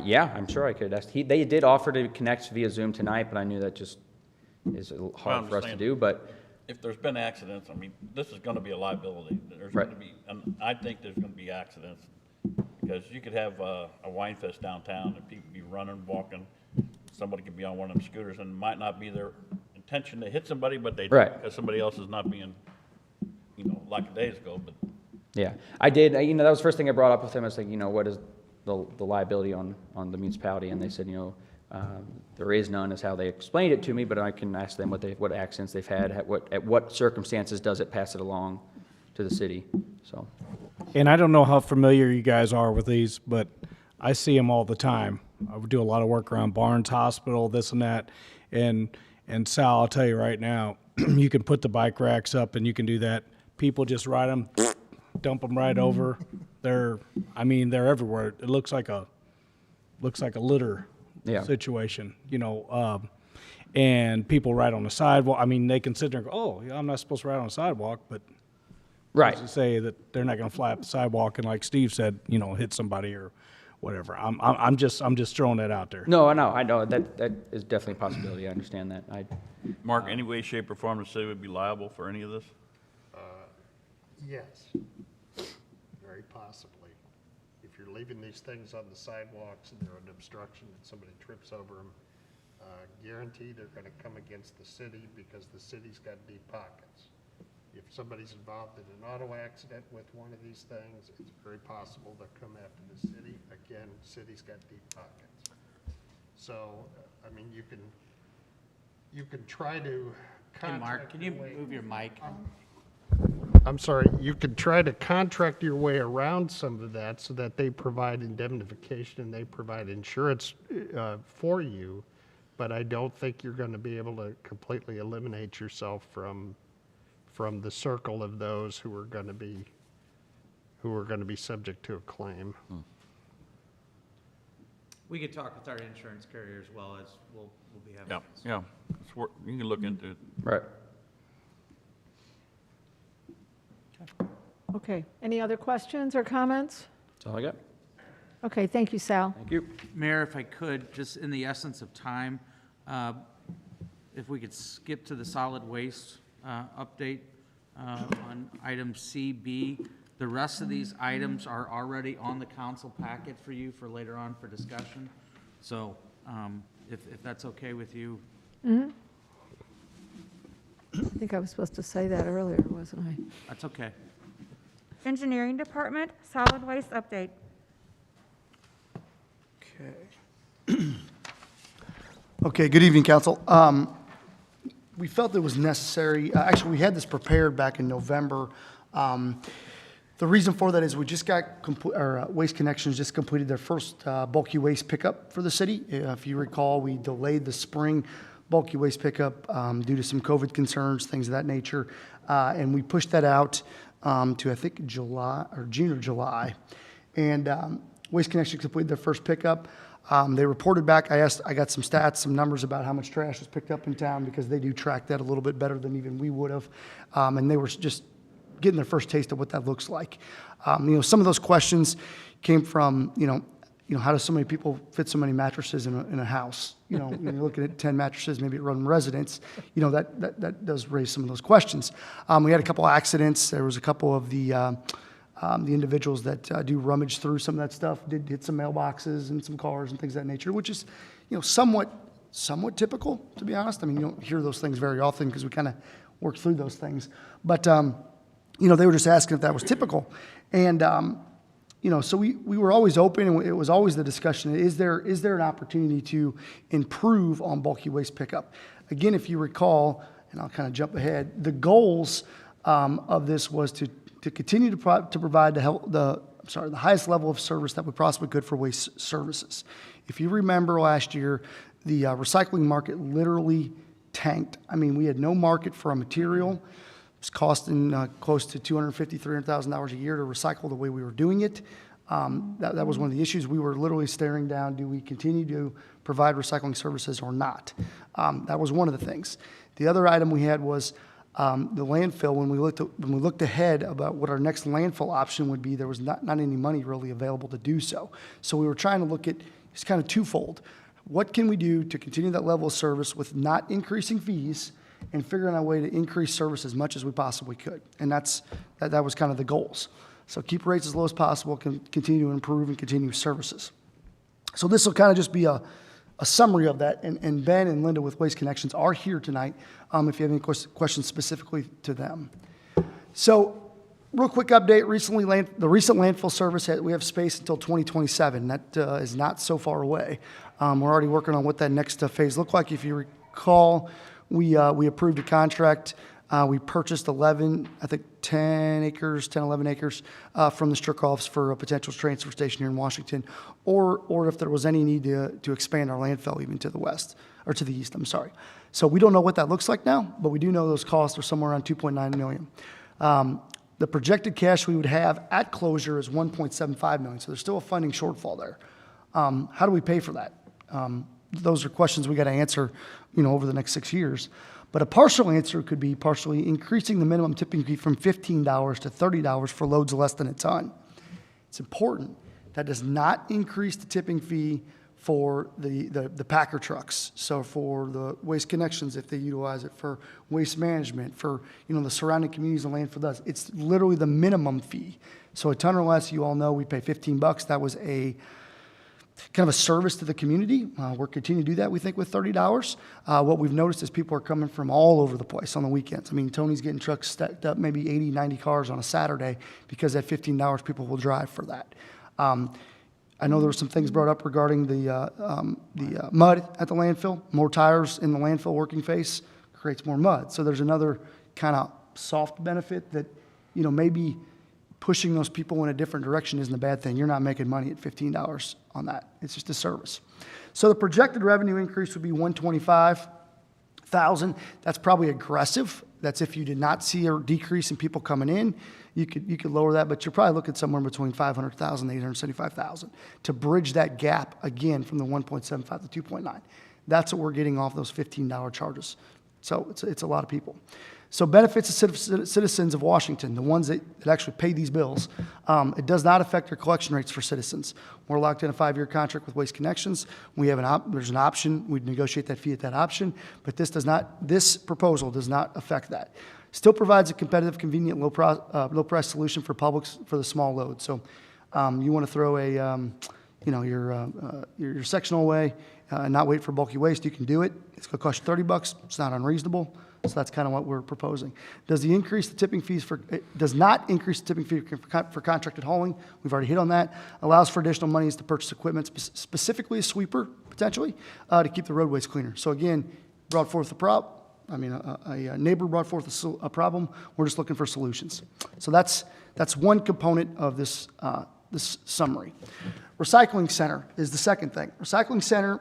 Yeah, I'm sure I could. They did offer to connect via Zoom tonight, but I knew that just is hard for us to do. But if there's been accidents, this is going to be a liability. There's going to be, and I think there's going to be accidents, because you could have a wine fest downtown and people be running, walking. Somebody could be on one of them scooters and it might not be their intention to hit somebody, but they do, because somebody else is not being, like days ago. But yeah, I did. That was the first thing I brought up with them. I was like, what is the liability on the municipality? And they said, There is none, is how they explained it to me, but I can ask them what accidents they've had, at what circumstances does it pass it along to the city, so. And I don't know how familiar you guys are with these, but I see them all the time. I would do a lot of work around Barnes Hospital, this and that. And Sal, I'll tell you right now, you can put the bike racks up and you can do that. People just ride them, dump them right over. They're everywhere. It looks like a litter situation, you know. And people ride on the sidewalk. I mean, they can sit there and go, oh, yeah, I'm not supposed to ride on the sidewalk, but Right. to say that they're not going to fly up the sidewalk and, like Steve said, you know, hit somebody or whatever. I'm just throwing that out there. No, I know that is definitely a possibility. I understand that. Mark, any way, shape, or form the city would be liable for any of this? Yes, very possibly. If you're leaving these things on the sidewalks and they're an obstruction and somebody trips over them, guaranteed they're going to come against the city because the city's got deep pockets. If somebody's involved in an auto accident with one of these things, it's very possible they'll come after the city. Again, city's got deep pockets. So, I mean, you can try to Hey, Mark, contract can you your way- move your mic? I'm sorry, you could try to contract your way around some of that so that they provide indemnification and they provide insurance for you, but I don't think you're going to be able to completely eliminate yourself from the circle of those who are going to be subject to a claim. We could talk with our insurance carrier as well as we'll be having. Yeah, this. yeah. You can look into it. Right. Okay, any other questions or comments? That's all I got. Okay, thank you, Sal. Thank you. Mayor, if I could, just in the essence of time, if we could skip to the solid waste update on item CB. The rest of these items are already on the council packet for you for later on for discussion. So if that's okay with you. I think I was supposed to say that earlier, wasn't I? That's okay. Engineering Department, solid waste update. Okay, good evening, council. We felt it was necessary, actually, we had this prepared back in November. The reason for that is we just got, Waste Connections just completed their first bulky waste pickup for the city. If you recall, we delayed the spring bulky waste pickup due to some COVID concerns, things of that nature. And we pushed that out to, I think, June or July. And Waste Connections completed their first pickup. They reported back. I got some stats, some numbers about how much trash was picked up in town because they do track that a little bit better than even we would have. And they were just getting their first taste of what that looks like. Some of those questions came from, how do so many people fit so many mattresses in a house? When you're looking at 10 mattresses, maybe at one residence, that does raise some of those questions. We had a couple of accidents. There was a couple of the individuals that do rummage through some of that stuff, did hit some mailboxes and some cars and things of that nature, which is, somewhat typical, to be honest. I mean, you don't hear those things very often because we kind of work through those things. But, they were just asking if that was typical. And, so we were always open, and it was always the discussion, is there an opportunity to improve on bulky waste pickup? Again, if you recall, and I'll kind of jump ahead, the goals of this was to continue to provide the highest level of service that we possibly could for waste services. If you remember last year, the recycling market literally tanked. I mean, we had no market for a material. It was costing close to $250,000, $300,000 a year to recycle the way we were doing it. That was one of the issues. We were literally staring down, do we continue to provide recycling services or not? That was one of the things. The other item we had was the landfill. When we looked ahead about what our next landfill option would be, there was not any money really available to do so. So we were trying to look at, it's kind of twofold. What can we do to continue that level of service with not increasing fees and figuring out a way to increase service as much as we possibly could? And that was kind of the goals. So keep rates as low as possible, continue to improve and continue services. So this will kind of just be a summary of that, and Ben and Linda with Waste Connections are here tonight if you have any questions specifically to them. So real quick update, the recent landfill service, we have space until 2027. That is not so far away. We're already working on what that next phase look like. If you recall, we approved a contract. We purchased 11 acres from the Strickoffs for a potential transfer station here in Washington, or if there was any need to expand our landfill even to the west, or to the east, I'm sorry. So we don't know what that looks like now, but we do know those costs are somewhere around $2.9 million. The projected cash we would have at closure is $1.75 million, so there's still a funding shortfall there. How do we pay for that? Those are questions we got to answer, over the next 6 years. But a partial answer could be partially increasing the minimum tipping fee from $15 to $30 for loads less than a ton. It's important. That does not increase the tipping fee for the packer trucks. So for the Waste Connections, if they utilize it, for waste management, for the surrounding communities the landfill does, it's literally the minimum fee. So a ton or less, you all know, we pay $15. That was a kind of a service to the community. We're continuing to do that, we think, with $30. What we've noticed is people are coming from all over the place on the weekends. I mean, Tony's getting trucks stacked up, maybe 80, 90 cars on a Saturday, because at $15, people will drive for that. I know there were some things brought up regarding the mud at the landfill. More tires in the landfill working face creates more mud. So there's another kind of soft benefit that, maybe pushing those people in a different direction isn't a bad thing. You're not making money at $15 on that. It's just a service. So the projected revenue increase would be $125,000. That's probably aggressive. That's if you did not see a decrease in people coming in. You could lower that, but you're probably looking somewhere between $500,000 and $875,000 to bridge that gap again from the 1.75 to 2.9. That's what we're getting off those $15 charges. So it's a lot of people. So benefits to citizens of Washington, the ones that actually pay these bills, it does not affect our collection rates for citizens. We're locked in a 5-year contract with Waste Connections. We have there's an option. We'd negotiate that fee at that option, but this proposal does not affect that. Still provides a competitive, convenient, low price solution for publics for the small load. So you want to throw your sectional away and not wait for bulky waste, you can do it. It's going to cost you $30. It's not unreasonable. So that's kind of what we're proposing. Does not increase the tipping fee for contracted hauling. We've already hit on that. Allows for additional monies to purchase equipment, specifically a sweeper, potentially, to keep the roadways cleaner. So again, brought forth a neighbor brought forth a problem. We're just looking for solutions. So that's one component of this summary. Recycling center is the second thing. Recycling center,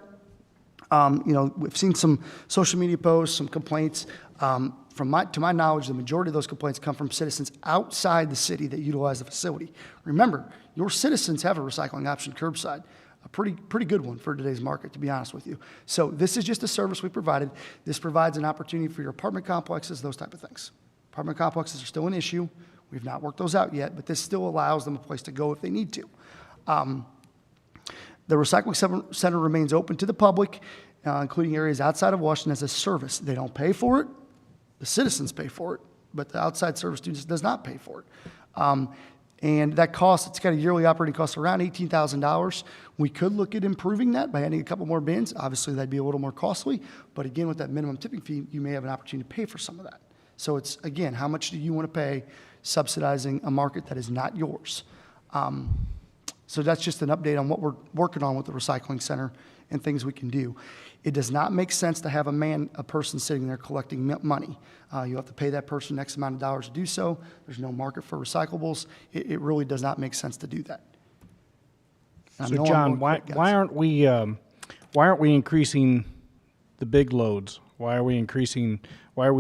we've seen some social media posts, some complaints. To my knowledge, the majority of those complaints come from citizens outside the city that utilize the facility. Remember, your citizens have a recycling option curbside, a pretty good one for today's market, to be honest with you. So this is just a service we provided. This provides an opportunity for your apartment complexes, those type of things. Apartment complexes are still an issue. We've not worked those out yet, but this still allows them a place to go if they need to. The recycling center remains open to the public, including areas outside of Washington, as a service. They don't pay for it. The citizens pay for it, but the outside service students does not pay for it. And that cost, it's got a yearly operating cost around $18,000. We could look at improving that by adding a couple more bins. Obviously, that'd be a little more costly. But again, with that minimum tipping fee, you may have an opportunity to pay for some of that. So it's, again, how much do you want to pay subsidizing a market that is not yours? So that's just an update on what we're working on with the recycling center and things we can do. It does not make sense to have a person sitting there collecting money. You have to pay that person X amount of dollars to do so. There's no market for recyclables. It really does not make sense to do that. So John, why aren't we increasing the big loads? Why are we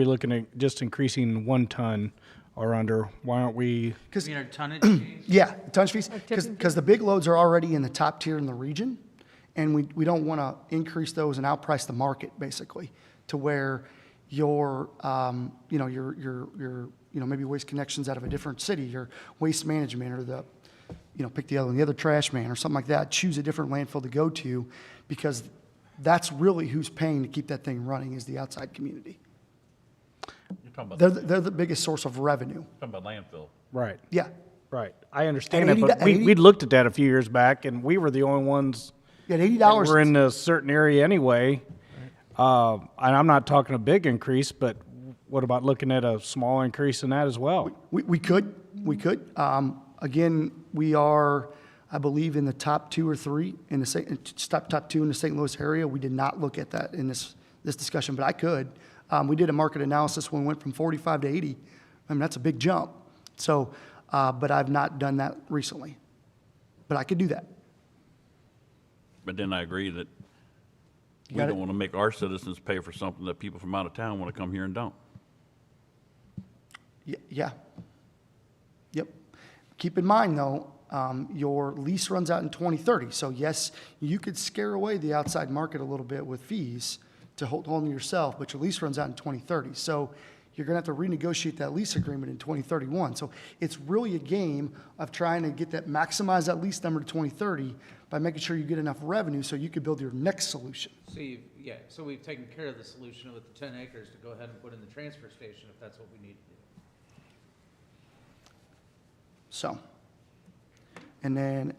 looking at just increasing 1 ton or under? Why aren't we? You mean our tonnage fees? Yeah, tonnage fees. Because the big loads are already in the top tier in the region, and we don't want to increase those and outprice the market, basically, to where your maybe Waste Connections out of a different city, your Waste Management, or pick the other trash man or something like that, choose a different landfill to go to, because that's really who's paying to keep that thing running, is the outside community. They're the biggest source of revenue. Talking about landfill. Right. Yeah. Right. I understand that, but we'd looked at that a few years back, and we were the only ones at $80 that were in a certain area anyway. And I'm not talking a big increase, but what about looking at a small increase in that as well? We could. We could. Again, we are, I believe, in the top 2 or 3 in the top 2 in the St. Louis area. We did not look at that in this discussion, but I could. We did a market analysis when we went from 45 to 80. I mean, that's a big jump. So, but I've not done that recently. But I could do that. But then I agree that we got it. don't want to make our citizens pay for something that people from out of town want to come here and don't. Yeah. Yep. Keep in mind, though, your lease runs out in 2030. So yes, you could scare away the outside market a little bit with fees to hold on to yourself, but your lease runs out in 2030. So you're going to have to renegotiate that lease agreement in 2031. So it's really a game of trying to get that, maximize that lease number to 2030 by making sure you get enough revenue so you can build your next solution. So we've taken care of the solution with the 10 acres to go ahead and put in the transfer station if that's what we need to do. So, and then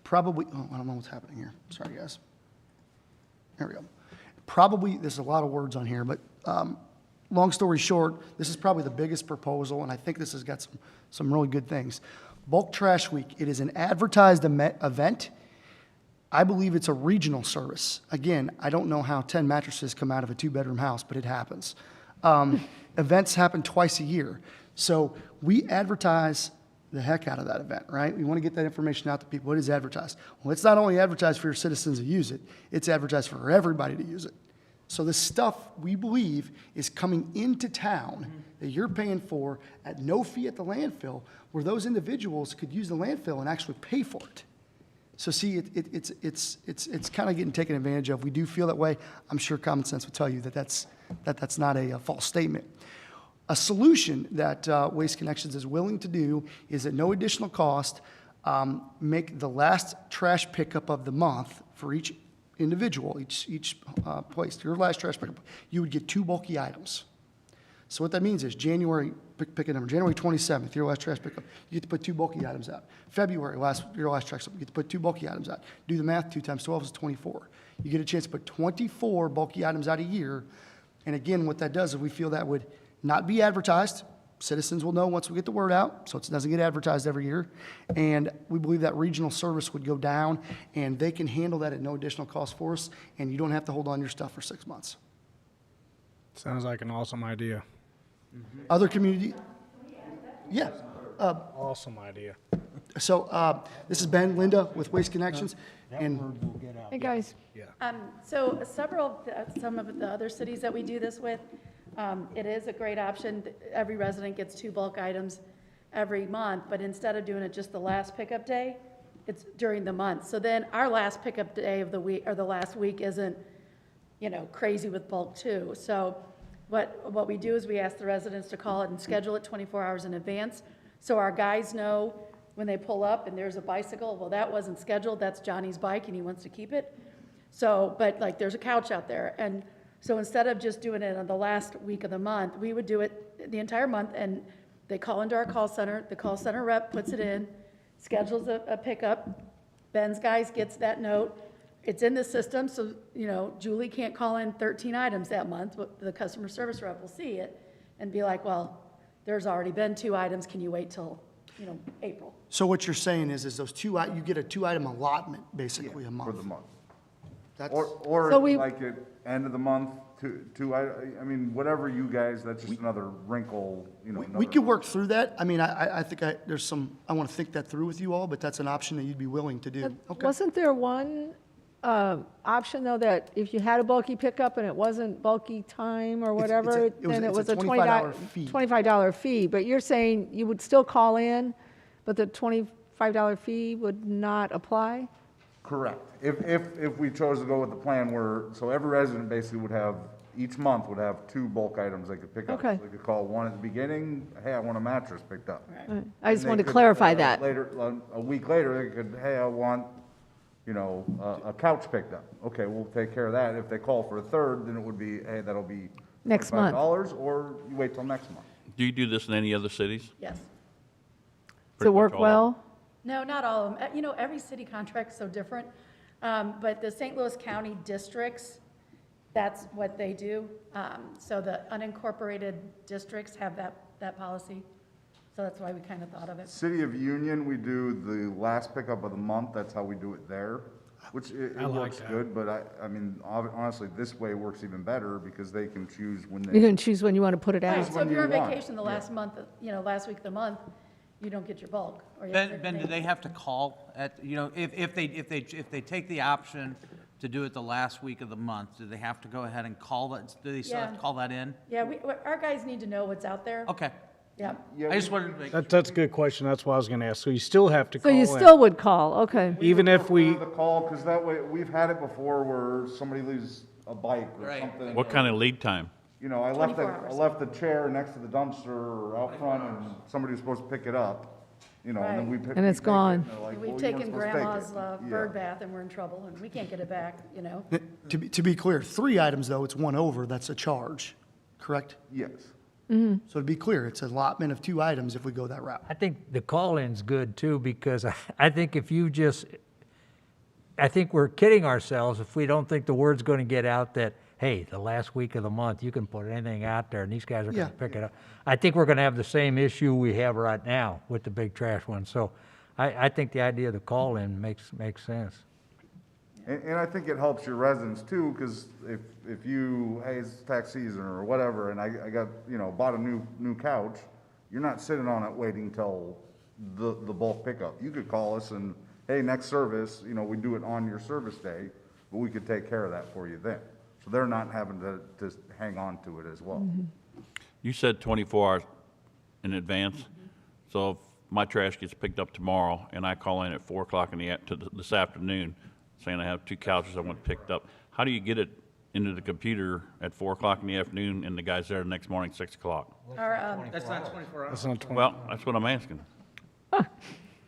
probably, I don't know what's happening here. Sorry, guys. There we go. Probably, there's a lot of words on here, but long story short, this is probably the biggest proposal, and I think this has got some really good things. Bulk Trash Week, it is an advertised event. I believe it's a regional service. Again, I don't know how 10 mattresses come out of a 2-bedroom house, but it happens. Events happen twice a year. So we advertise the heck out of that event, right? We want to get that information out to people. What is advertised? Well, it's not only advertised for your citizens to use it, it's advertised for everybody to use it. So this stuff, we believe, is coming into town that you're paying for at no fee at the landfill, where those individuals could use the landfill and actually pay for it. So see, it's kind of getting taken advantage of. We do feel that way. I'm sure common sense will tell you that that's not a false statement. A solution that Waste Connections is willing to do is at no additional cost, make the last trash pickup of the month for each individual, each place, your last trash pickup, you would get 2 bulky items. So what that means is January, pick a number, January 27th, your last trash pickup, you get to put 2 bulky items out. February, your last trash pickup, you get to put 2 bulky items out. Do the math, 2 times 12 is 24. You get a chance to put 24 bulky items out a year. And again, what that does is we feel that would not be advertised. Citizens will know once we get the word out, so it doesn't get advertised every year. And we believe that regional service would go down, and they can handle that at no additional cost for us, and you don't have to hold on to your stuff for 6 months. Sounds like an awesome idea. Other community, yeah. Awesome idea. So this is Ben, Linda with Waste Connections, and Hey, guys. So some of the other cities that we do this with, it is a great option. Every resident gets 2 bulk items every month, but instead of doing it just the last pickup day, it's during the month. So then our last pickup day of the week, or the last week, isn't, crazy with bulk too. So what we do is we ask the residents to call it and schedule it 24 hours in advance. So our guys know when they pull up and there's a bicycle, well, that wasn't scheduled, that's Johnny's bike and he wants to keep it. So, but like there's a couch out there. And so instead of just doing it on the last week of the month, we would do it the entire month, and they call into our call center. The call center rep puts it in, schedules a pickup. Ben's guys gets that note. It's in the system, so, Julie can't call in 13 items that month, but the customer service rep will see it and be like, well, there's already been 2 items. Can you wait till, April? so what you're saying is those 2, you get a 2-item allotment, basically, a month. For the month. That's, Or So we- like at end of the month, I mean, whatever you guys, that's just another wrinkle, we could work through that. I mean, I think I want to think that through with you all, but that's an option that you'd be willing to do. Okay. Wasn't there one option, though, that if you had a bulky pickup and it wasn't bulky time or whatever, then it was a $25 fee. $25 fee, but you're saying you would still call in, but the $25 fee would not apply? Correct. If we chose to go with the plan where, so every resident basically would have, each month would have 2 bulk items they could pick up. Okay. So they could call one at the beginning, hey, I want a mattress picked up. I just And wanted they to could, clarify that. Later, a week later, they could, hey, I want, a couch picked up. Okay, we'll take care of that. If they call for a third, then it would be, hey, that'll be Next month. $25, or you wait till next month. Do you do this in any other cities? Yes. Does Pretty it work much all. well? No, not all of them. Every city contract's so different. But the St. Louis County districts, that's what they do. So the unincorporated districts have that policy. So that's why we kind of thought of it. City of Union, we do the last pickup of the month, that's how we do it there, which it I like works that. good, but I mean, honestly, this way works even better because they can choose when You they, can choose when you want to put it Right, out. so when if you're on you want, vacation the last month, last week of the month, you don't get your bulk. Or you Ben, do they have to call at, if they take the option to do it the last week of the month, do they have to go ahead and call that, do they still have to Yeah. call that in? Yeah, our guys need to know what's out there. Okay. Yeah. I just wanted to make. That's a good question. That's what I was going to ask. So you still have to So call you in. still would call, okay. Even if we, the call, because that way, we've had it before where somebody leaves a bike or Right. something. What kind of lead time? You know, I 24 left hours. the chair next to the dumpster or out front and somebody was supposed to pick it up, and then Right. we pick. And it's we take it, gone. and they're like, We've "Well, you weren't taken supposed to take it." grandma's Yeah. bird bath and we're in trouble and we can't get it back, To be clear, 3 items though, it's 1 over, that's a charge, correct? Yes. So to be clear, it's an allotment of 2 items if we go that route. I think the call-in's good too, because I think if you just, I think we're kidding ourselves if we don't think the word's going to get out that, hey, the last week of the month, you can put anything out there and these guys are going Yeah. to pick it up. I think we're going to have the same issue we have right now with the big trash one. So I think the idea of the call-in makes sense. And I think it helps your residents too, because if you, hey, it's tax season or whatever, and I got, bought a new couch, you're not sitting on it waiting till the bulk pickup. You could call us and, hey, next service, we do it on your service day, but we could take care of that for you then. So they're not having to hang on to it as well. You said 24 hours in advance. So if my trash gets picked up tomorrow and I call in at 4 o'clock this afternoon saying I have 2 couches I want picked up, how do you get it into the computer at 4 o'clock in the afternoon and the guy's there the next morning, 6 o'clock? That's not 24 hours. that's not 20. Well, that's what I'm asking.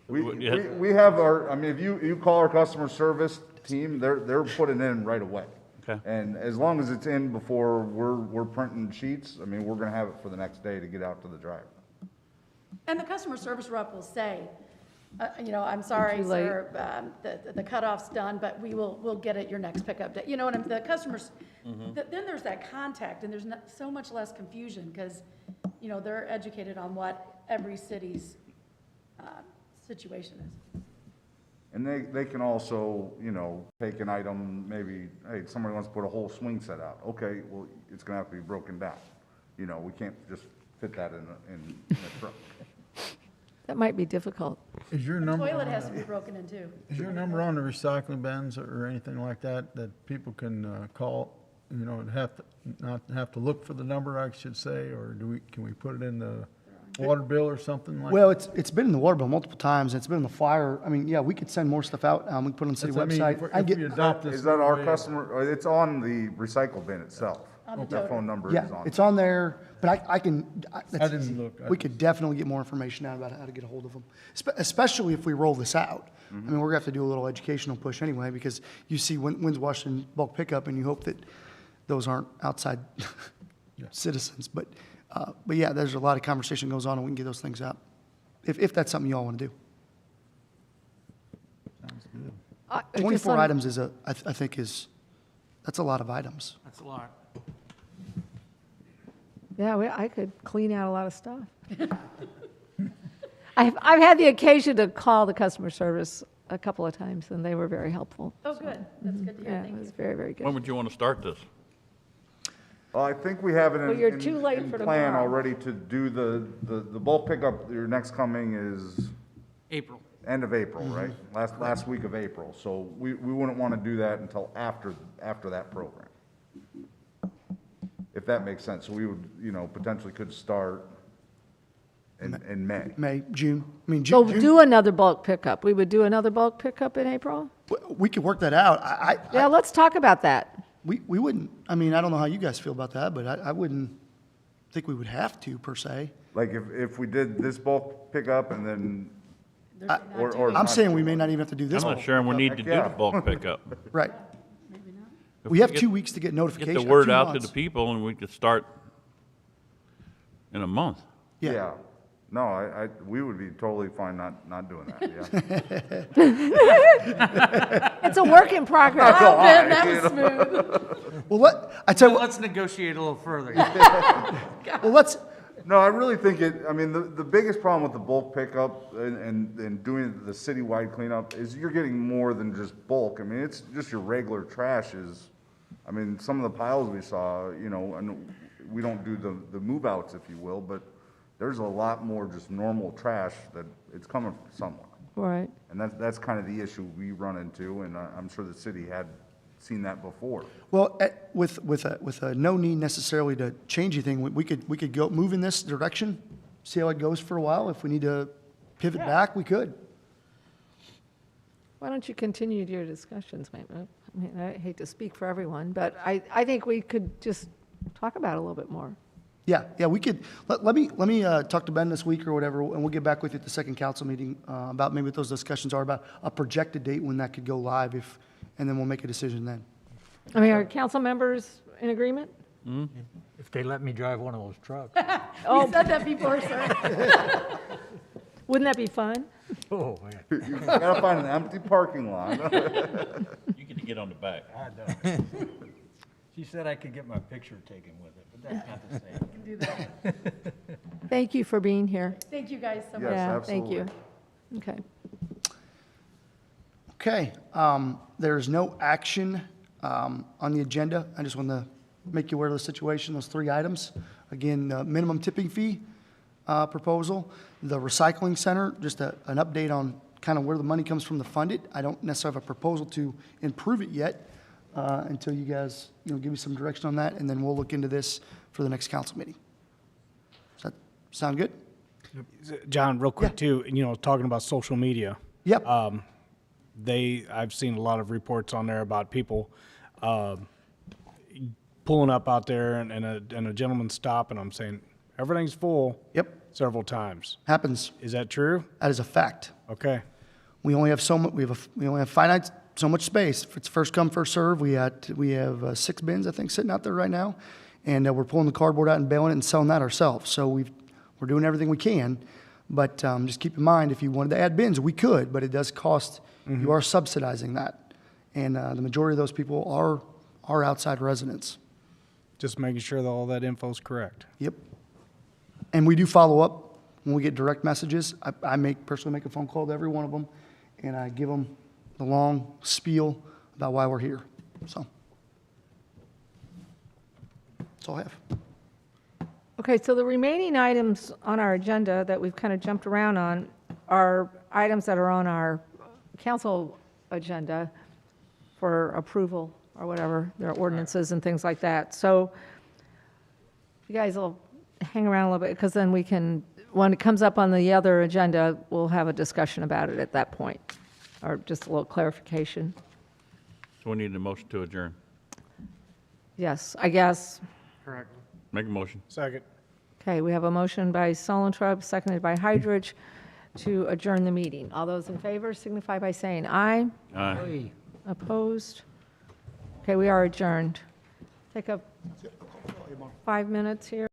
We have if you call our customer service team, they're putting in right away. Okay. And as long as it's in before we're printing sheets, we're gonna have it for the next day to get out to the driver. And the customer service rep will say, I'm sorry, Too late. sir, the cutoff's done, but we'll get it your next pickup day. You know what the customers, then there's that contact and there's so much less confusion because, they're educated on what every city's situation is. And they can also, take an item, maybe, hey, somebody wants to put a whole swing set out. Okay, well, it's gonna have to be broken down. We can't just fit that in a truck. That might be difficult. Is your number, Toilet has to be broken in too. is your number on the recycling bins or anything like that, that people can call, and not have to look for the number, I should say, or can we put it in the water bill or something like? Well, it's been in the water bill multiple times, it's been in the flyer. I mean, yeah, we could send more stuff out, we can put it on the city That's- website. if we adopt this. Is that our way- customer, or it's on the recycle bin itself? On the That toter. phone number Yeah, is on. it's on there, but I can, that's I didn't easy. look. We could definitely get more information out about how to get a hold of them, especially if we roll this out. I mean, we're gonna have to do a little educational push anyway, because you see when's Washington bulk pickup, and you hope that those aren't outside citizens. But yeah, there's a lot of conversation goes on, and we can get those things out, if that's something you all want to do. Sounds good. 24 items is I think that's a lot of items. That's a lot. Yeah, I could clean out a lot of stuff. I've had the occasion to call the customer service a couple of times, and they were very helpful. Oh, good. That's good to hear. Yeah, Thank it you. was very, very good. When would you want to start this? I think we have it Well, you're too late in for plan tomorrow. already to do the bulk pickup. Your next coming is April. end of April, right? Last week of April. So we wouldn't want to do that until after that program. If that makes sense. So we would, potentially could start in May. May, June, I mean, So June, do another bulk pickup. We would do another bulk pickup in April? we could work that out. Yeah, let's talk about that. We wouldn't, I mean, I don't know how you guys feel about that, but I wouldn't think we would have to, per se. Like if we did this bulk pickup and then, or. I'm saying we may not even have to do I'm this not one. sure we need to do Yeah. the bulk pickup. Right. If We have get- 2 weeks to get Get notification. the word 2 out to months. the people and we could start in a month. Yeah. No, we would be totally fine not doing that, yeah. It's a work in progress. Wow, Ben, that was smooth. Well, I tell you what, Let's negotiate a little further. well, No, I really think I mean, the biggest problem with the bulk pickup and doing the citywide cleanup is you're getting more than just bulk. I mean, it's just your regular trash is, I mean, some of the piles we saw, you know, and we don't do the move outs, if you will, but there's a lot more just normal trash that it's coming from somewhere. Right. And that's kind of the issue we run into, and I'm sure the city had seen that before. Well, with a no need necessarily to change anything, we could go, move in this direction, see how it goes for a while. If we need to pivot back, we could. Why don't you continue your discussions, mate? I mean, I hate to speak for everyone, but I think we could just talk about it a little bit more. Yeah, we could, let me talk to Ben this week or whatever, and we'll get back with you at the second council meeting about maybe what those discussions are, about a projected date when that could go live, and then we'll make a decision then. I mean, are council members in agreement? If they let me drive one of those trucks. You said that before, sir. Wouldn't that be fun? Oh, man. You gotta find an empty parking lot. You get to get on the back. I know. She said I could get my picture taken with it, but that's not the same. Do that. Thank you for being here. Thank you guys so much. Yes, Yeah, thank you. absolutely. Okay. Okay, there's no action on the agenda. I just want to make you aware of the situation, those 3 items. Again, minimum tipping fee proposal, the recycling center, just an update on kind of where the money comes from to fund it. I don't necessarily have a proposal to improve it yet until you guys, give me some direction on that, and then we'll look into this for the next council meeting. Does that sound good? John, real quick too, talking about social media. Yep. I've seen a lot of reports on there about people pulling up out there and a gentleman stopping them saying, everything's full. Yep. Several times. Happens. Is that true? That is a fact. Okay. We only have so much. We only have finite so much space. If it's first come first serve, we have 6 bins I think sitting out there right now, and we're pulling the cardboard out and baling it and selling that ourselves. So we're doing everything we can, but just keep in mind if you wanted to add bins, we could, but it does cost. You are subsidizing that, and the majority of those people are outside residents. Just making sure that all that info is correct. Yep. And we do follow up when we get direct messages. I personally make a phone call to every one of them, and I give them the long spiel about why we're here. So that's all I have. Okay, so the remaining items on our agenda that we've kind of jumped around on are items that are on our council agenda for approval or whatever, their ordinances and things like that. So you guys will hang around a little bit, because then we can, when it comes up on the other agenda, we'll have a discussion about it at that point, or just a little clarification. So we need a motion to adjourn. Yes, I guess. Correct. Make a motion. Second. Okay, we have a motion by Solentrub, seconded by Hydrich, to adjourn the meeting. All those in favor signify by saying aye. Aye. Opposed? Okay, we are adjourned. Take a 5 minutes here.